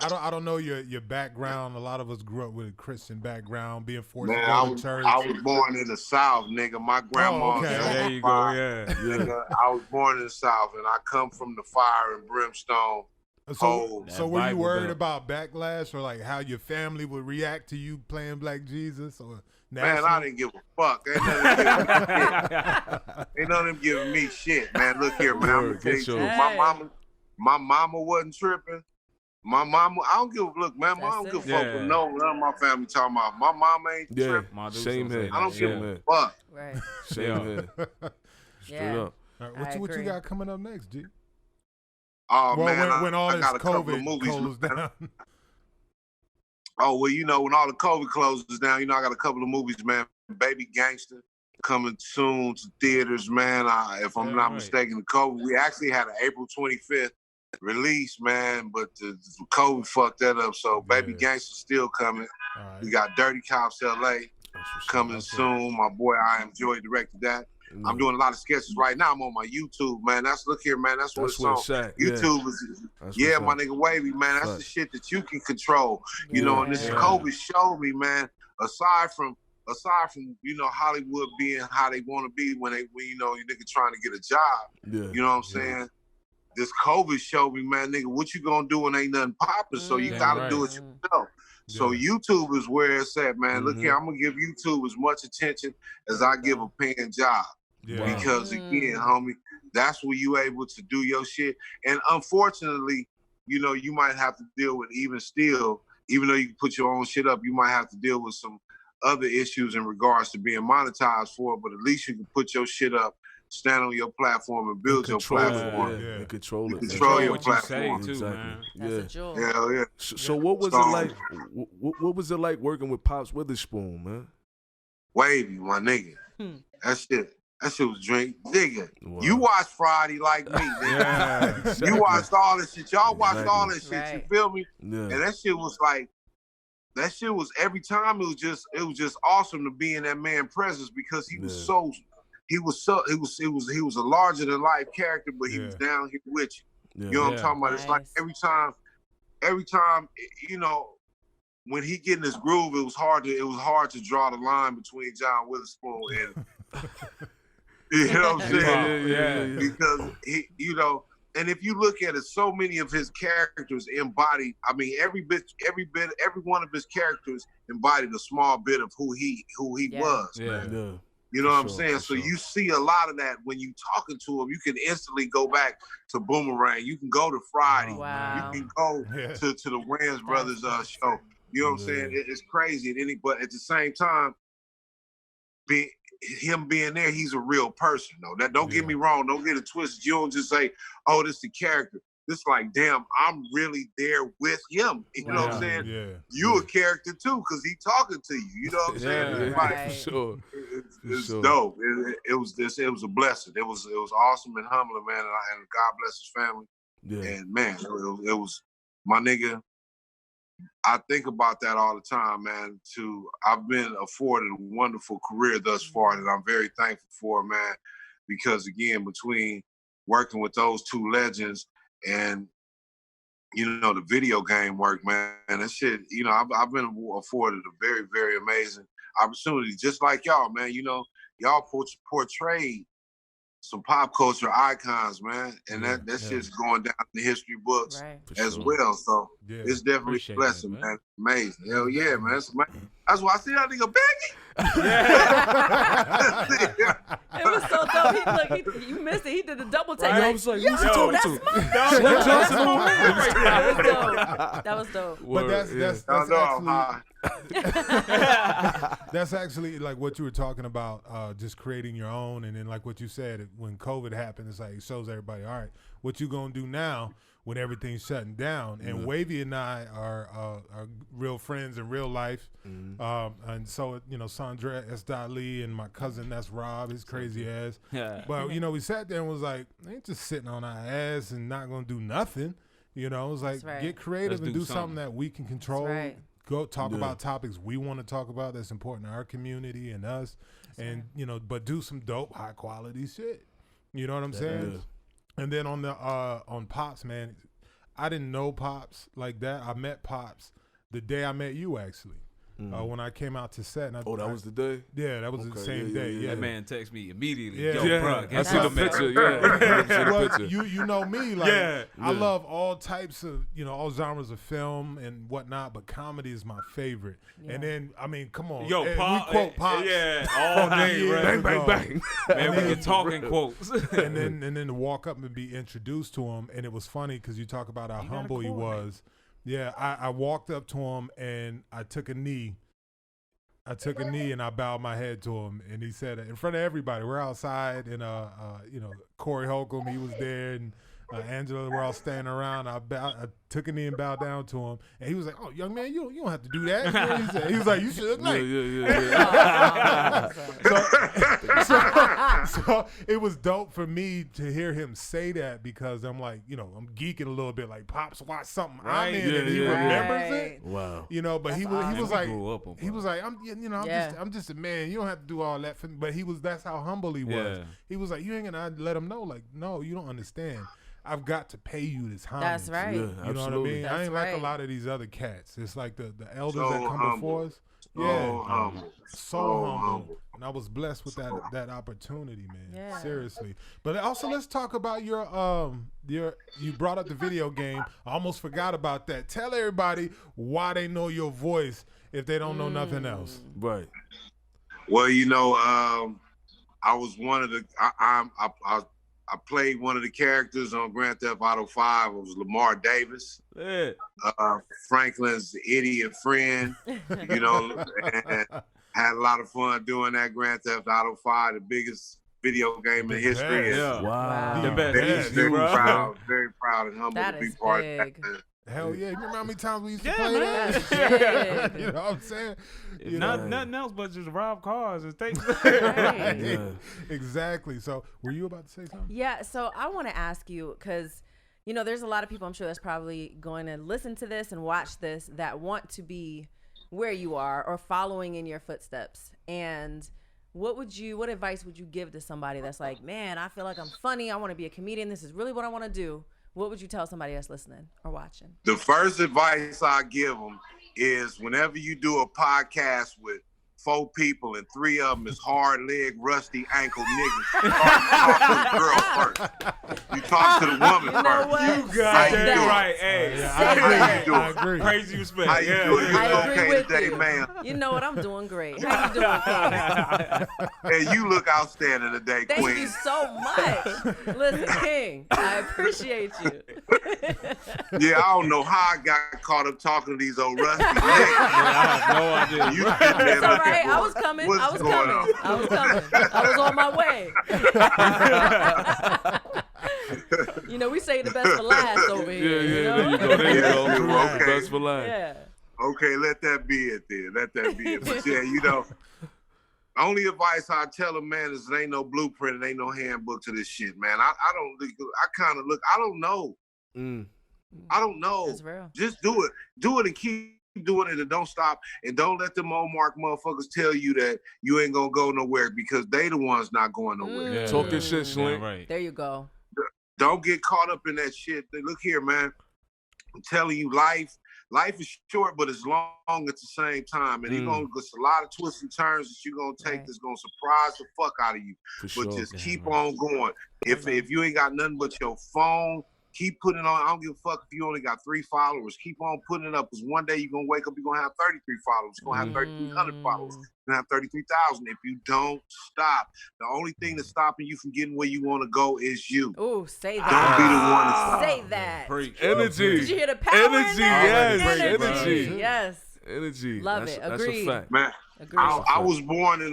I don't know your background. A lot of us grew up with a Christian background, being forced to go to church. I was born in the South, nigga. My grandma. Oh, okay. There you go. Yeah. Nigga, I was born in the South, and I come from the fire and brimstone. So were you worried about backlash, or like how your family would react to you playing Black Jesus? Or man, I didn't give a fuck. Ain't none of them giving me shit, man. Look here, man. I'm gonna tell you, my mama wasn't tripping. My mama, I don't give a look, man. I don't give a fuck with none of my family talking about. My mama ain't tripping. Same here. I don't give a fuck. Right. Same here. Straight up. All right, what you got coming up next, G? Oh, well, man, when all I this got a couple of COVID movies closed down. Oh, well, when all the COVID closes down, I got a couple of movies, man. Baby Gangster coming soon to theaters, man. If I'm not mistaken, the COVID, we actually had an April 25th release, man, but the COVID fucked that up. So Baby Gangster still coming. Right. We got Dirty Cops LA coming soon. My boy I Am Joy directed that. I'm doing a lot of sketches right now. I'm on my YouTube, man. Look here, man. That's what it's on. YouTube is, my nigga Wavyy, man. That's the shit that you can control. And this COVID showed me, man. Aside from Hollywood being how they want to be when you nigga trying to get a job. You know what I'm saying? This COVID showed me, man, nigga, what you gonna do when ain't nothing popping? So you gotta do it yourself. So YouTube is where it's at, man. Look here, I'm gonna give YouTube as much attention as I give a paying job. Because again, homie, that's where you able to do your shit. And unfortunately, you might have to deal with even though you can put your own shit up, you might have to deal with some other issues in regards to being monetized for it, but at least you can put your shit up, stand on your platform, and build your platform. And control it. Control your what platform. you say too, man. That's a joy. Hell yeah. So what was it like? What was it like working with Pops Witherspoon, man? Wavyy, my nigga. That shit was drink, nigga. Wow. You watched Friday like me, nigga. Yeah, exactly. You watched all this shit. Y'all watched all this shit. Right. You feel me? Yeah. And that shit was every time it was just awesome to be in that man's presence because he was he was a larger than life character, but he was down here with you. You know what I'm talking about? It's like every time, when he get in his groove, it was hard to draw the line between John Witherspoon and you know what I'm saying? Yeah. Because he, and if you look at it, so many of his characters embodied. I mean, every one of his characters embodied a small bit of who he was. Man. You know what I'm saying? So you see a lot of that when you talking to him. You can instantly go back to Boomerang. You can go to Friday. Wow. You can go to the Wayans Brothers show. You know what I'm saying? It's crazy. But at the same time, him being there, he's a real person, though. That don't get me wrong. Don't get it twisted. You don't just say, "Oh, this is the character." This like, damn, I'm really there with him. You know what I'm saying? Yeah. You a character too, because he talking to you. You know what I'm saying? Like, for sure. It's dope. It was a blessing. It was awesome and humbling, man. And God bless his family. Yeah. And man, it was my nigga. I think about that all the time, man. I've been afforded a wonderful career thus far that I'm very thankful for, man. Because again, between working with those two legends and the video game work, man, that shit, I've been afforded a very, very amazing opportunity, just like y'all, man. Y'all portrayed some pop culture icons, man, and that shit's going down in the history books as well. So it's definitely a blessing, man. Amazing. Hell yeah, man. It's amazing. That's why I see that nigga begging. It was so dope. Look, you missed it. He did a double take. I was like, who's he talking to? That was dope. But that's actually That's actually like what you were talking about, just creating your own. And then like what you said, when COVID happened, it's like it shows everybody, all right, what you going to do now when everything's shutting down? And Wavyy and I are real friends in real life. And so, Sandra, SDOT Lee, and my cousin, that's Rob, his crazy ass. Yeah. But, we sat there and was like, ain't just sitting on our ass and not going to do nothing. It was like, get creative and do something that we can control. That's right. Go talk about topics we want to talk about that's important to our community and us. And, but do some dope, high quality shit. You know what I'm saying? And then on Pops, man, I didn't know Pops like that. I met Pops the day I met you, actually. When I came out to set. And that was the day? Yeah, that was the same day. Yeah. That man texted me immediately. Yeah. Yo, bro, I see the picture. Well, you know me. Like, I love all types of, all genres of film and whatnot, but comedy is my favorite. Yeah. And then, I mean, come on. Yo, Pop, we quote Pops. Yeah, all day, right? Bang, bang, bang. Man, we can talk in quotes. and then to walk up and be introduced to him. And it was funny because you talk about how humble he was. Yeah, I walked up to him and I took a knee. And I bowed my head to him, and he said, in front of everybody, we're outside, and Corey Holcomb, he was there, and Angela, we're all standing around. I took a knee and bowed down to him, and he was like, "Oh, young man, you don't have to do that." You know what he said? He was like, "You should." Like, so it was dope for me to hear him say that because I'm like, I'm geeking a little bit. Like, Pops watched something I'm in, and he remembers it. Wow. But he was like, I'm just a man. You don't have to do all that for me. But that's how humble he was. Yeah. He was like, you ain't gonna let him know. Like, no, you don't understand. I've got to pay you this homage. That's right. Yeah, you know what I mean? I ain't like a lot of these other cats. It's like the elders that come before us. So humble. And I was blessed with that opportunity, man. Yeah. Seriously. But also, let's talk about your you brought up the video game. I almost forgot about that. Tell everybody why they know your voice if they don't know nothing else. Right. Well, I was one of the I played one of the characters on Grand Theft Auto 5. It was Lamar Davis, Franklin's idiot friend, and had a lot of fun doing that Grand Theft Auto 5, the biggest video game in history. Yeah. Wow. The best. Very proud and humble to be part of that. Hell yeah. You remember how many times we used to play that? You know what I'm saying? Nothing else but just rob cars and things. Right. Yeah. Exactly. So were you about to say something? Yeah. So I want to ask you, because, there's a lot of people I'm sure that's probably going to listen to this and watch this that want to be where you are or following in your footsteps. And what advice would you give to somebody that's like, man, I feel like I'm funny. I want to be a comedian. This is really what I want to do. What would you tell somebody that's listening or watching? The first advice I give them is whenever you do a podcast with 4 people and 3 of them is hard leg, rusty ankle niggas, you talk to the girl first. You talk to the woman first. What? You got that right. Hey, I agree. Crazy respect. How you doing? You I agree okay with today, you. ma'am? You know what? I'm doing great. How you doing, King? Hey, you look outstanding today, Thank Queen. you so much. Listen, King, I appreciate you. Yeah, I don't know how I got caught up talking to these old rusty niggas. I have no idea. You sitting there It's all looking right. for I was coming. what's I was going coming. on. I was coming. I was on my way. We say the best for last over here. Yeah, there you go. Okay. Best for last. Yeah. Okay, let that be it then. Let that be it. But yeah, only advice I tell a man is there ain't no blueprint, there ain't no handbook to this shit, man. I don't know. I don't know. That's real. Just do it. Do it and keep doing it and don't stop. And don't let them old mark motherfuckers tell you that you ain't gonna go nowhere because they the ones not going nowhere. Yeah. Talk your shit, Slink. Yeah, right. There you go. Don't get caught up in that shit. Look here, man. I'm telling you, life is short, but it's long at the same time. And there's a lot of twists and turns that you're going to take that's going to surprise the fuck out of you. But just keep on going. If you ain't got nothing but your phone, keep putting it on. I don't give a fuck if you only got 3 followers. Keep on putting it up because one day you're going to wake up, you're going to have 33 followers. You're going to have 3,300 followers. You're going to have 33,000 if you don't stop. The only thing that's stopping you from getting where you want to go is you. Ooh, say that. Don't be the one to stop. Say that. Energy. Did you hear the power in that? Yes. Energy. Yes. Energy. Love That's it. a Agreed. fact. Man, Agreed. I was born in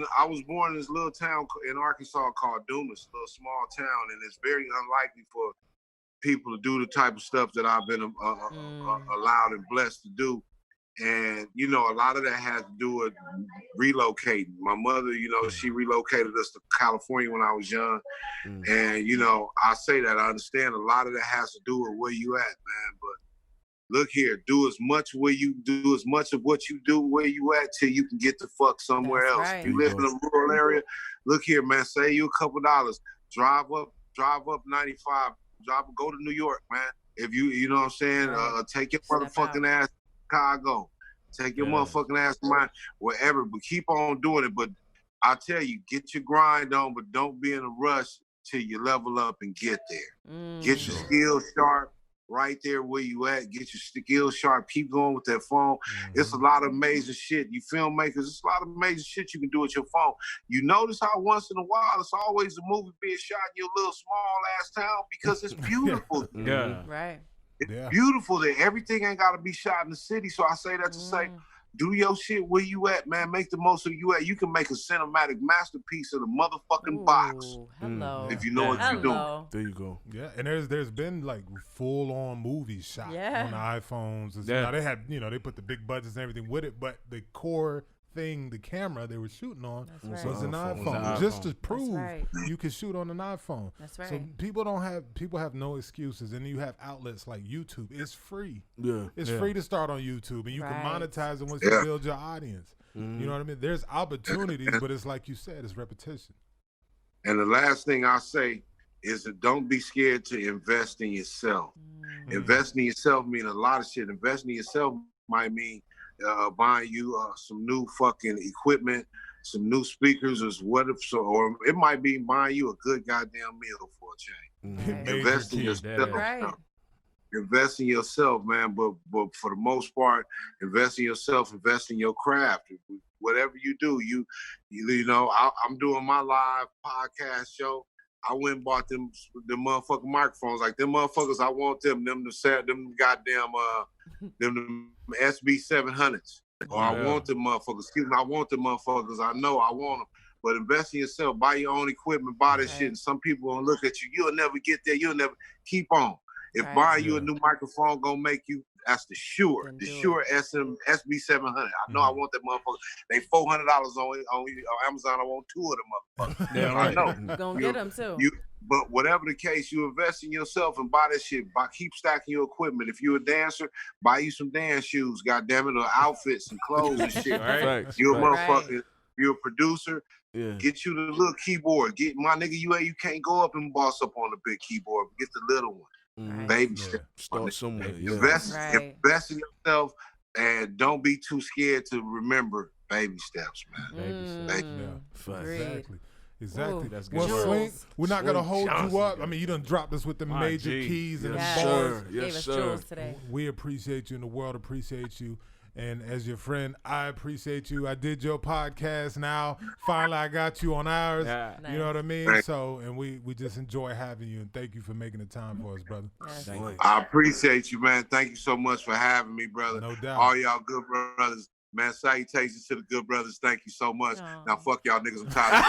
this little town in Arkansas called Dumas, a little small town, and it's very unlikely for people to do the type of stuff that I've been allowed and blessed to do. And, you know, a lot of that has to do with relocating. My mother, you know, she relocated us to California when I was young. And, you know, I say that, I understand a lot of that has to do with where you at, man. But look here, do as much of what you do where you at till you can get the fuck somewhere That's else. right. If you live in a rural area, look here, man, save you a couple dollars. Drive up 95, go to New York, man. If you know what I'm saying, take your motherfucking ass to Chicago. Take your motherfucking ass to mine, wherever, but keep on doing it. But I tell you, get your grind on, but don't be in a rush till you level up and get there. Get your skills sharp right there where you at. Get your skills sharp. Keep going with that phone. It's a lot of amazing shit. You filmmakers, it's a lot of amazing shit you can do with your phone. You notice how once in a while it's always a movie being shot in your little small ass town because it's beautiful. Right. It's beautiful that everything ain't got to be shot in the city. So I say that to say, do your shit where you at, man. Make the most of you at. You can make a cinematic masterpiece of the motherfucking box. Hello. If you know what you're doing. There you go. Yeah, and there's been like full on movies shot on the iPhones. And now they had, you know, they put the big budgets and everything with it, but the core thing, the camera they were shooting on was an iPhone, just to prove you can shoot on an iPhone. That's right. So people have no excuses, and you have outlets like YouTube. It's free. It's free to start on YouTube, and you can monetize it once you build your audience. You know what I mean? There's opportunities, but it's like you said, it's repetition. And the last thing I say is that don't be scared to invest in yourself. Investing in yourself means a lot of shit. Investing in yourself might mean buying you some new fucking equipment, some new speakers, or it might be buying you a good goddamn meal for a change. Invest in yourself. Invest in yourself, man. But for the most part, invest in yourself. Invest in your craft. Whatever you do, you know. I'm doing my live podcast show. I went and bought them motherfucking microphones. Like them motherfuckers, I want them goddamn them SB 700s. Or I want them motherfuckers. Excuse me, I want them motherfuckers. I know I want them. But invest in yourself. Buy your own equipment. Buy this shit. And some people gonna look at you. You'll never get there. You'll never keep on. If buying you a new microphone gonna make you, that's the Shure SB 700. I know I want that motherfucker. They $400 on Amazon. I want 2 of them motherfuckers. I know. You're gonna get them too. But whatever the case, you invest in yourself and buy that shit. Keep stacking your equipment. If you're a dancer, buy you some dance shoes, goddamn it, or outfits and clothes and shit. You're a motherfucker. You're a producer. Get you the little keyboard. Get my nigga. You can't go up and boss up on the big keyboard. Get the little one. Baby step. Start somewhere. Invest in yourself and don't be too scared to remember baby steps, man. Exactly. Ooh, that's good. Well, Slink, we're not going to hold Johnson, you up. I mean, you done dropped us with the major keys and the bars. Gave us jewels today. We appreciate you, and the world appreciates you. And as your friend, I appreciate you. I did your podcast now. Finally, I got you on ours. You know what I mean? So, and we just enjoy having you, and thank you for making the time for us, brother. I appreciate you, man. Thank you so much for having me, brother. No doubt. All y'all good brothers. Man, salutations to the good brothers. Thank you so much. Now, fuck y'all niggas. I'm tired of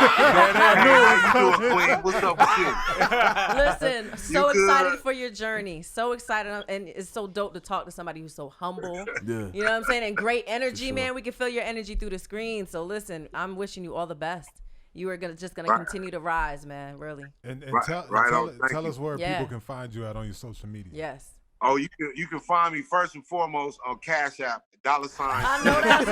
How you doing, Queen? What's up with you? Listen, so excited for your journey. So excited. And it's so dope to talk to somebody who's so humble. You know what I'm saying? And great energy, man. We can feel your energy through the screen. So listen, I'm wishing you all the best. You are just gonna continue to rise, man. Really. And tell us where people can find you at on your social media. Yes. Oh, you can find me first and foremost on Cash App, $. I know that's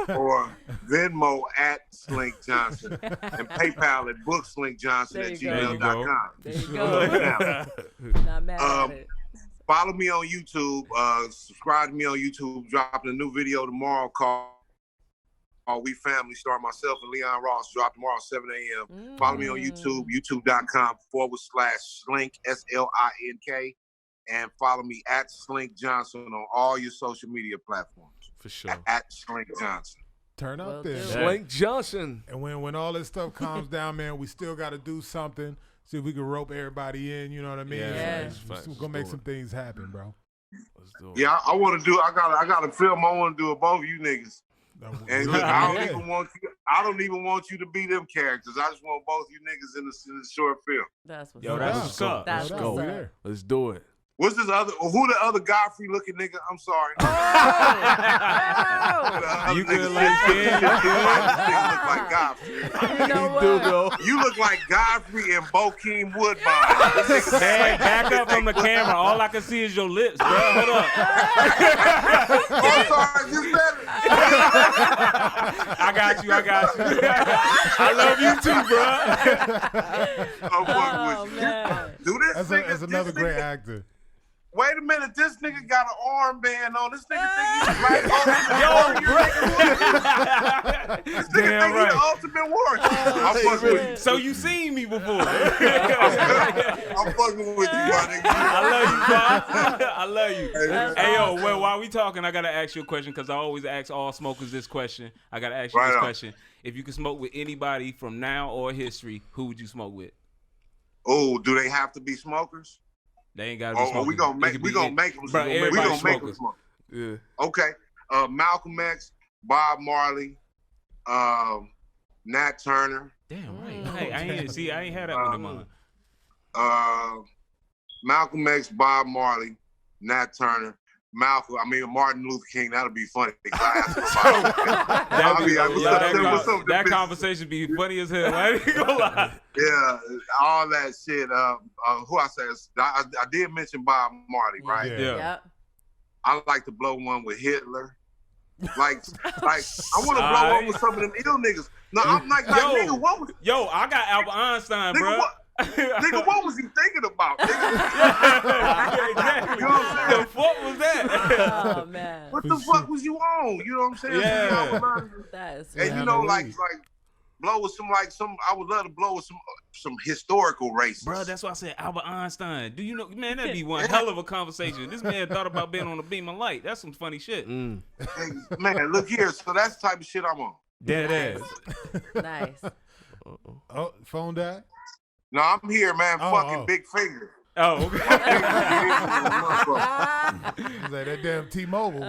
right. Or Venmo at Slink Johnson and PayPal at bookslinkjohnson@gmail.com. There you go. Not mad at it. Follow me on YouTube. Subscribe to me on YouTube. Dropping a new video tomorrow called We Family, starring myself and Leon Ross. Drop tomorrow at 7 a.m. Follow me on YouTube, youtube.com/Slink, SLINK. And follow me at Slink Johnson on all your social media platforms. For sure. At Slink Johnson. Turn up there. Slink Johnson. And when all this stuff calms down, man, we still got to do something. See if we can rope everybody in, you know what I mean? Yeah. We're going to make some things happen, bro. Let's do it. Yeah, I want to do. I got a film. I want to do it both of you niggas. And look, I don't even want you to be them characters. I just want both you niggas in the short film. That's what's Yo, up. that's what's up. That's Let's what's go. up. Let's do it. What's this other? Who the other Godfrey looking nigga? I'm sorry. You good like This nigga look like Godfrey. You know what? You look like Godfrey and Bokeem Woodbine. Hey, back up from the camera. All I can see is your lips, bro. Hold up. I'm sorry, this better. I got you. I love you too, bro. I'm fucking Oh, with you. man. Do this nigga. That's another this great nigga, actor. Wait a minute, this nigga got an armband on. This nigga think he's like This nigga Damn think right. he's the ultimate warrior. I'm fucking with you. So you seen me before. I'm fucking with you, my nigga. I love you, bro. I love you. Hey, yo, well, while we talking, I got to ask you a question because I always ask all smokers this question. I got to ask you Right this on. question. If you could smoke with anybody from now or history, who would you smoke with? Oh, do they have to be smokers? They ain't got to be Oh, smokers. we gonna It make could we be gonna any- make them. Bro, We everybody gonna make them smokers. smoke. Yeah. Okay. Malcolm X, Bob Marley, Nat Turner, Damn right. Hey, I ain't had that one in mind. Malcolm X, Bob Marley, Nat Turner, Martin Luther King. That'll be funny. 'Cause I asked him about what's up, That the conversation be funny as hell. I ain't gonna lie. Yeah, all that shit. Who I said? I did mention Bob Marley, right? Yeah. Yep. I like to blow one with Hitler. Like I want to blow one with some of them ill niggas. No, I'm like nigga, what was Yo, I got Albert Einstein, bro. nigga, what was you thinking about? Nigga? Exactly. You know what I'm saying? The fuck was that? Oh man. What the fuck was you on? You know what I'm saying? Yeah. That is And you know, like blow with some. I would love to blow with some historical races. Bro, that's why I said Albert Einstein. Do you know, man, that'd be one hell of a conversation. This man thought about being on a beam of light. That's some funny shit. Hey, man, look here. So that's the type of shit I'm on. Dead ass. nice. Oh, phone died? No, I'm here, man. Fucking oh. big finger. Oh, okay. He's like that damn T-Mobile. Boy.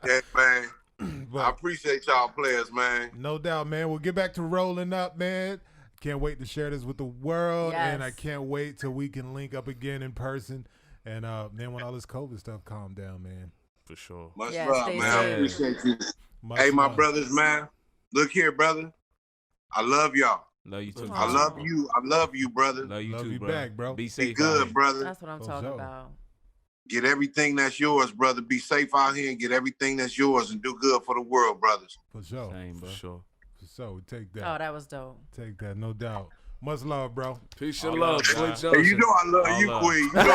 Yeah, man. But I appreciate y'all players, man. no doubt, man. We'll get back to rolling up, man. Can't wait to share this with the world, and I Yes. can't wait till we can link up again in person. And man, when all this COVID stuff calm down, man. For sure. Much Yeah, love, stay man. I safe. appreciate you. Much Hey, my love. brothers, man. Look here, brother. I love y'all. Love you too. I love you. I love you, brother. Love you Love too, you bro. back, bro. Be Be safe. out good, here. brother. That's what I'm For talking sure. about. Get everything that's yours, brother. Be safe out here and get everything that's yours and do good for the world, brothers. For sure. Same, bro. For sure. For sure. We take that. Oh, that was dope. Take that, no doubt. Much love, bro. Peace and All love, love, Slink guys. Johnson. Hey, you know I love All you, love. Queen. You know I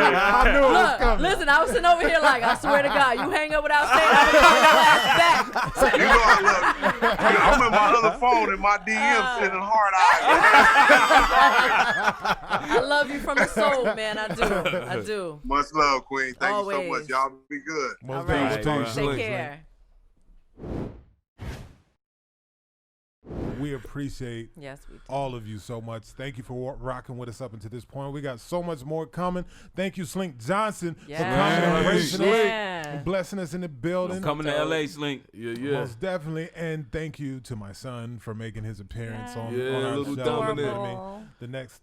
love I knew it was Look, coming. listen, I was sitting over here like, I swear to God, you hang up without saying I'm gonna call your ass back. you. You know I love you. I'm in my other phone in my DM sending hard eyes. I love you from the soul, man. I do. I do. Much love, Queen. Thank you so Always. much. Y'all be good. Most All definitely. right. Talk Take Slink, Take man. care. We appreciate Yes, we do. all of you so much. Thank you for rocking with us up until this point. We got so much more coming. Thank you, Slink Johnson, for coming and gracing us Yeah. and blessing us in the building. I'm coming to LA, Slink. Yeah. Most definitely. And thank you to my son for making his appearance on Yeah, our little show. Dominic. You know what I mean? Adorable.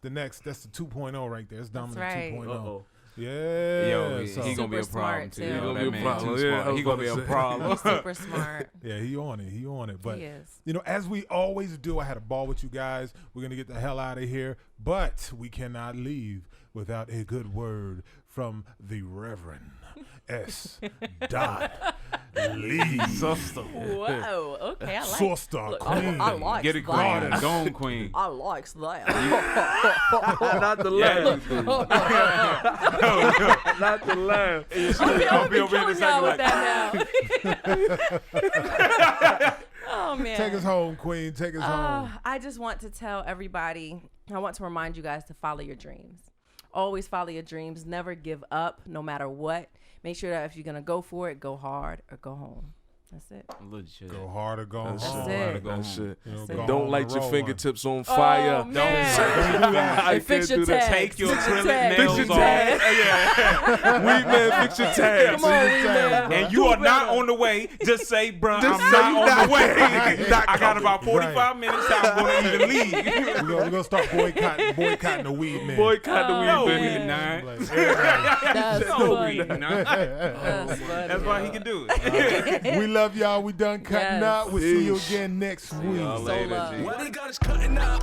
The next, that's the 2.0 right there. It's Dominic right. 2.0. Uh-oh. Yeah. Yo, so- he gonna be a Super problem smart, too. too. Yo, He that gonna be a man problem. too Yeah, I smart. was He gonna be about a to say. problem. He's super smart. Yeah, he on it. He on it. But He is. you know, as we always do, I had a ball with you guys. We're gonna get the hell out of here, but we cannot leave without a good word from the Reverend SDOT Lee. Whoa. Okay, I like. Sister Look, Queen. I like Get it that. going, gone queen. I likes that. Not the Yeah. laugh. Not the laugh. I'll be over here in a killing y'all with second that now. Oh man. Take us home, Queen. Take us home. I just want to tell everybody, I want to remind you guys to follow your dreams. Always follow your dreams. Never give up, no matter what. Make sure that if you're going to go for it, go hard or go home. That's it. Legit. Go hard or go That's home. it. Right? That's it. You know, That's go it. Don't on light the your road fingertips on fire. Oh, man. Don't do that. I And fix can't your do that. tags. Take your Fix your acrylic tags. nails Fix your off. tags. Weed man, fix your tags. Come on, Weed man. And you are not on the way. Just say, bruh, Just I'm say not you on not the way. coming. Not I got coming. about 45 minutes till I'm going to even leave. We're gonna start boycotting the weed man. Boycott the No, weed weed man. nine. Like, everybody. That's No funny. weed nine. That's funny. That's why he can do it. We love y'all. We done cutting Yes. up. We'll see you Peace. again next week. y'all So later, love. G. Why they got us cutting up?